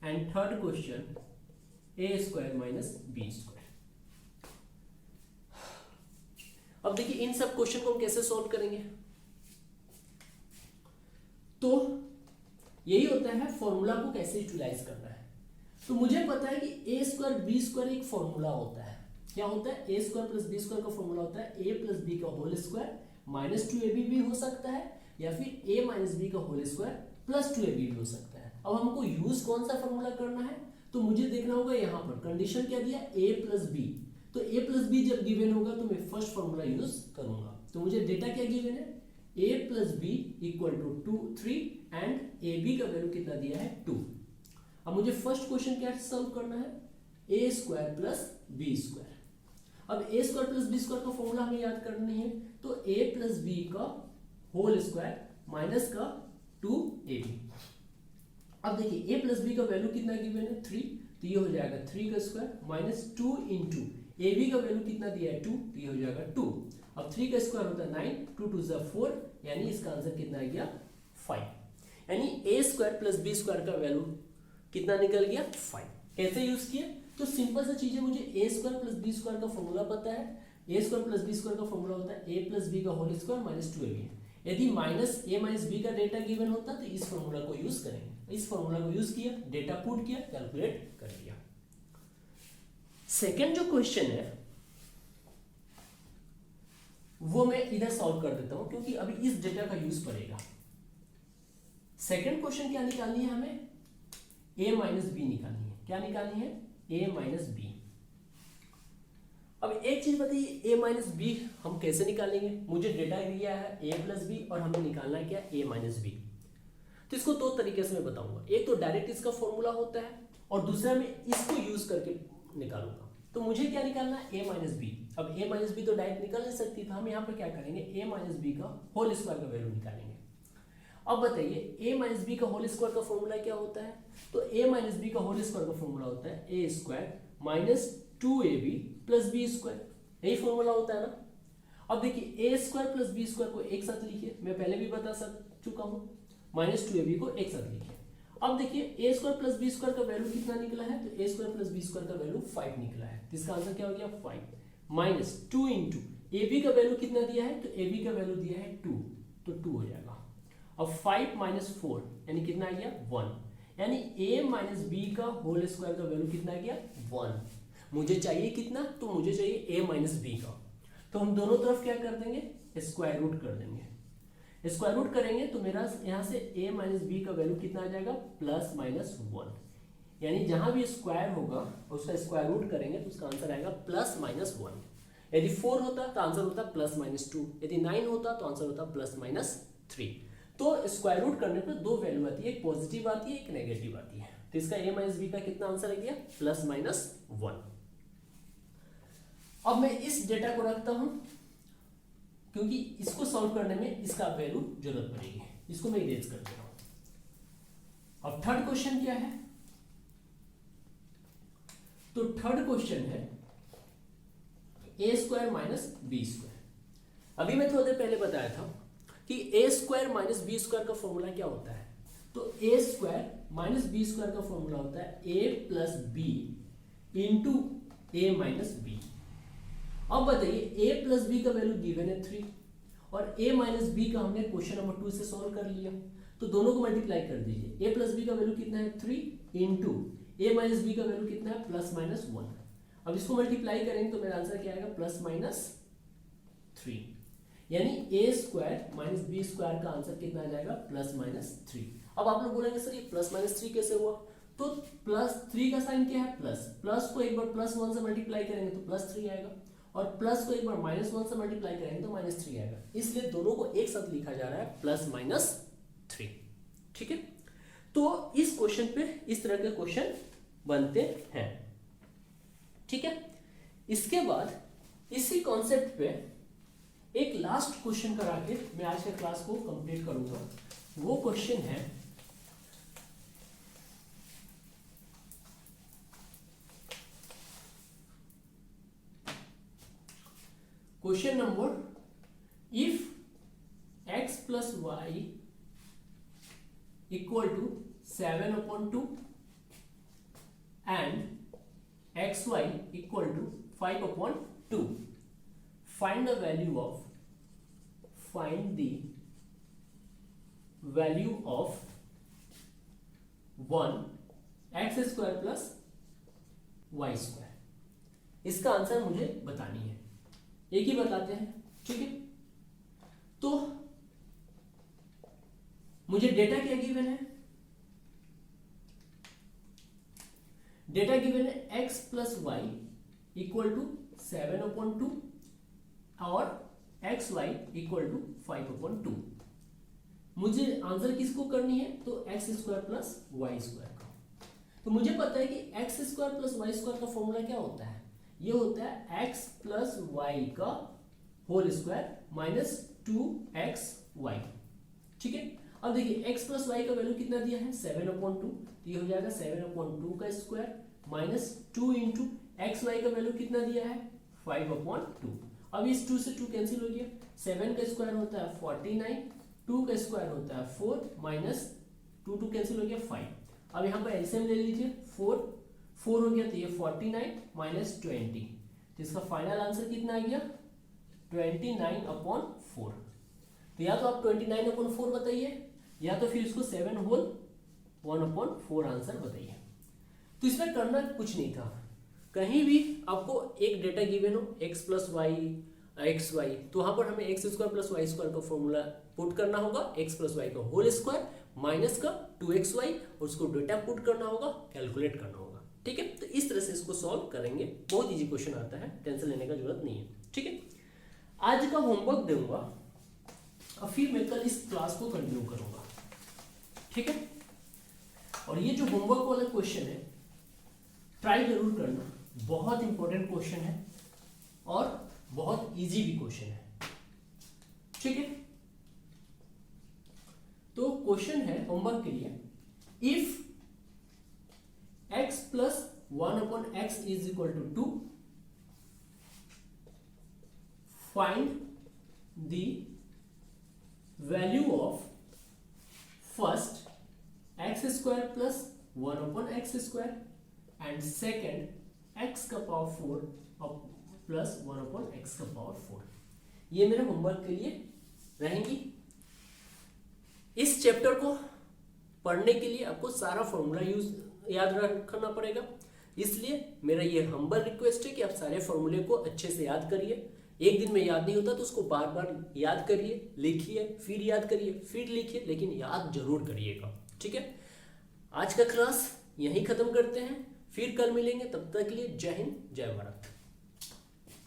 and third question a square minus b square। अब देखिए इन सब question को हम कैसे solve करेंगे। तो यही होता है फॉर्मूला को कैसे यूटिलाइज करना है। तो मुझे पता है कि a स्क्वायर बी स्क्वायर एक फॉर्मूला होता है। क्या होता है? a square plus B square का फॉर्मूला होता है a प्लस बी का होल स्क्वायर माइनस 2ab भी हो सकता है, या फिर a माइनस बी का होल स्क्वायर प्लस 2ab भी हो सकता है। अब हमको यूज कौन सा फॉर्मूला करना है, तो मुझे देखना होगा यहाँ पर कंडीशन क्या दिया, a प्लस बी। तो a प्लस बी जब गिवन होगा तो मैं फर्स्ट फॉर्मूला यूज करूंगा। तो मुझे डेटा क्या गिवन है, a plus B equal to 3 and A B का वैल्यू कितना दिया है 2। अब मुझे फर्स्ट क्वेश्चन क्या सॉल्व करना है, a square plus B square. अब a square plus B square का फॉर्मूला हमें याद करनी है, तो a प्लस बी का होल स्क्वायर माइनस का 2ab। अब देखिए a प्लस बी का वैल्यू कितना गिवन है 3, तो ये हो जाएगा 3 का square minus 2 into A B का वैल्यू कितना दिया है 2, तो ये हो जाएगा 2। अब 3 का स्क्वायर होता है 9, 2 2 जा 4, यानी इसका आंसर कितना आ गया 5। यानी a square plus B square का वैल्यू कितना निकल गया 5। कैसे यूज किया, तो सिंपल सा चीज है, मुझे a square plus B square का फॉर्मूला पता है। a square plus B square का फॉर्मूला होता है a प्लस बी का होल स्क्वायर माइनस 2ab। यदि माइनस a माइनस बी का डेटा गिवन होता तो इस फॉर्मूला को यूज करेंगे। इस फॉर्मूला को यूज किया, डेटा पुट किया, कैलकुलेट कर दिया। सेकेंड जो क्वेश्चन है वो मैं इधर सॉल्व कर देता हूं, क्योंकि अभी इस डेटा का यूज पड़ेगा। सेकंड क्वेश्चन क्या निकालनी है हमें, a माइनस बी निकालनी है। क्या निकालनी है, a माइनस बी। अब एक चीज बताइए, a माइनस बी हम कैसे निकालेंगे। मुझे डेटा दिया है a प्लस बी और हमें निकालना है क्या, a माइनस बी। तो इसको दो तरीके से मैं बताऊंगा, एक तो डायरेक्ट इसका फॉर्मूला होता है और दूसरा मैं इसको यूज करके निकालूंगा। तो मुझे क्या निकालना है, a माइनस बी। अब a माइनस बी तो डायरेक्ट निकल नहीं सकती, तो हम यहाँ पर क्या करेंगे, a माइनस बी का होल स्क्वायर का वैल्यू निकालेंगे। अब बताइए a माइनस बी का होल स्क्वायर का फॉर्मूला क्या होता है, तो a माइनस बी का होल स्क्वायर का फॉर्मूला होता है a square minus 2ab plus B square. यही फॉर्मूला होता है ना। अब देखिए a square plus B square को एक साथ लिखिए, मैं पहले भी बता चुका हूँ, माइनस 2ab को एक साथ लिखिए। अब देखिए a square plus B square का वैल्यू कितना निकला है, तो a square plus B square का वैल्यू 5 निकला है। तो इसका आंसर क्या हो गया 5 माइनस 2 इंटू ए बी का वैल्यू कितना दिया है, तो ए बी का वैल्यू दिया है 2, तो 2 हो जाएगा। अब 5 माइनस 4 यानी कितना आ गया 1, यानी a माइनस बी का होल स्क्वायर का वैल्यू कितना आ गया 1। मुझे चाहिए कितना, तो मुझे चाहिए a माइनस बी का। तो हम दोनों तरफ क्या कर देंगे, स्क्वायर रूट कर देंगे। स्क्वायर रूट करेंगे तो मेरा यहाँ से a माइनस बी का वैल्यू कितना आ जाएगा, प्लस माइनस 1। यानी जहां भी स्क्वायर होगा उसका स्क्वायर रूट करेंगे तो उसका आंसर आएगा प्लस माइनस 1। यदि 4 होता तो आंसर होता प्लस माइनस 2, यदि 9 होता तो आंसर होता प्लस माइनस 3। तो स्क्वायर रूट करने पर दो वैल्यू आती है, एक पॉजिटिव आती है, एक नेगेटिव आती है। तो इसका a माइनस बी का कितना आंसर आ गया, प्लस माइनस 1। अब मैं इस डेटा को रखता हूं, क्योंकि इसको सॉल्व करने में इसका वैल्यू जरूरत पड़ेगी। इसको मैं इरेज कर देता हूं। अब थर्ड क्वेश्चन क्या है, तो थर्ड क्वेश्चन है a square minus B square. अभी मैं थोड़ी देर पहले बताया था कि a square minus B square का फॉर्मूला क्या होता है, तो a square minus B square का फॉर्मूला होता है a plus B into a minus B. अब बताइए a प्लस बी का वैल्यू गिवन है 3 और a माइनस बी का हमने क्वेश्चन नंबर 2 से सॉल्व कर लिया, तो दोनों को मल्टीप्लाई कर दीजिए। a प्लस बी का वैल्यू कितना है 3 इंटू a माइनस बी का वैल्यू कितना है प्लस माइनस 1। अब इसको मल्टीप्लाई करेंगे तो मेरा आंसर क्या आएगा, प्लस माइनस 3। यानी a square minus B square का आंसर कितना आ जाएगा, प्लस माइनस 3। अब आप लोग बोलेंगे सर ये प्लस माइनस 3 कैसे हुआ, तो प्लस 3 का साइन क्या है, प्लस, प्लस को एक बार प्लस 1 से मल्टीप्लाई करेंगे तो प्लस 3 आएगा, और प्लस को एक बार माइनस 1 से मल्टीप्लाई करेंगे तो माइनस 3 आएगा, इसलिए दोनों को एक साथ लिखा जा रहा है प्लस माइनस 3। ठीक है, तो इस क्वेश्चन पे इस तरह के क्वेश्चन बनते हैं। ठीक है, इसके बाद इसी कॉन्सेप्ट पे एक लास्ट क्वेश्चन करा के मैं आज के क्लास को कंप्लीट करूंगा। वो क्वेश्चन है question number, if x plus Y equal to 7/2 and xy equal to 5/2, find the value of one x square plus y square। इसका आंसर मुझे बतानी है, एक ही बताते हैं। ठीक है, तो मुझे डेटा क्या गिवन है, डेटा गिवन है x plus Y equal to 7/2 और xy इक्वल टू 5/2। मुझे आंसर किसको करनी है, तो x square plus Y square का। तो मुझे पता है कि x square plus Y square का फॉर्मूला क्या होता है, ये होता है x प्लस वाई का होल स्क्वायर माइनस 2xy। ठीक है, अब देखिए x प्लस वाई का वैल्यू कितना दिया है, 7/2, तो ये हो जाएगा 7/2 का square minus 2 into X Y का वैल्यू कितना दिया है, 5/2। अब इस 2 से 2 कैंसिल हो गया, 7 का स्क्वायर होता है 49, 2 का स्क्वायर होता है 4, माइनस 2 कैंसिल हो गया 5। अब यहाँ पर एलसीएम ले लीजिए, 4 हो गया तो ये 49 माइनस 20, तो इसका फाइनल आंसर कितना आ गया, 29/4। तो या तो आप 29/4 बताइए, या तो फिर इसको 7 होल 1/4 आंसर बताइए। तो इसमें करना कुछ नहीं था, कहीं भी आपको एक डेटा गिवन हो x plus Y X Y, तो वहां पर हमें x square plus Y square का फॉर्मूला पुट करना होगा, x प्लस वाई का होल स्क्वायर माइनस का 2xy, और उसको डेटा पुट करना होगा, कैलकुलेट करना होगा। ठीक है, तो इस तरह से इसको सॉल्व करेंगे, बहुत इजी क्वेश्चन आता है, टेंशन लेने का जरूरत नहीं है। ठीक है, आज का होमवर्क दूंगा और फिर मैं कल इस क्लास को कंटिन्यू करूंगा। ठीक है, और ये जो होमवर्क वाला क्वेश्चन है ट्राई जरूर करना, बहुत इंपॉर्टेंट क्वेश्चन है और बहुत इजी भी क्वेश्चन है। ठीक है, तो क्वेश्चन है होमवर्क के लिए, if x plus 1/x is equal to 2, find the value of first x square plus 1/x square and second x का पावर 4 प्लस 1/x का पावर 4। ये मेरे होमवर्क के लिए रहेंगी। इस चैप्टर को पढ़ने के लिए आपको सारा फॉर्मूला याद रखना पड़ेगा, इसलिए मेरा ये हम्बल रिक्वेस्ट है कि आप सारे फॉर्मूले को अच्छे से याद करिए। एक दिन में याद नहीं होता तो उसको बार बार याद करिए, लिखिए, फिर याद करिए, फिर लिखिए, लेकिन याद जरूर करिएगा। ठीक है, आज का क्लास यहीं खत्म करते हैं, फिर कल मिलेंगे, तब तक के लिए जय हिंद, जय भारत।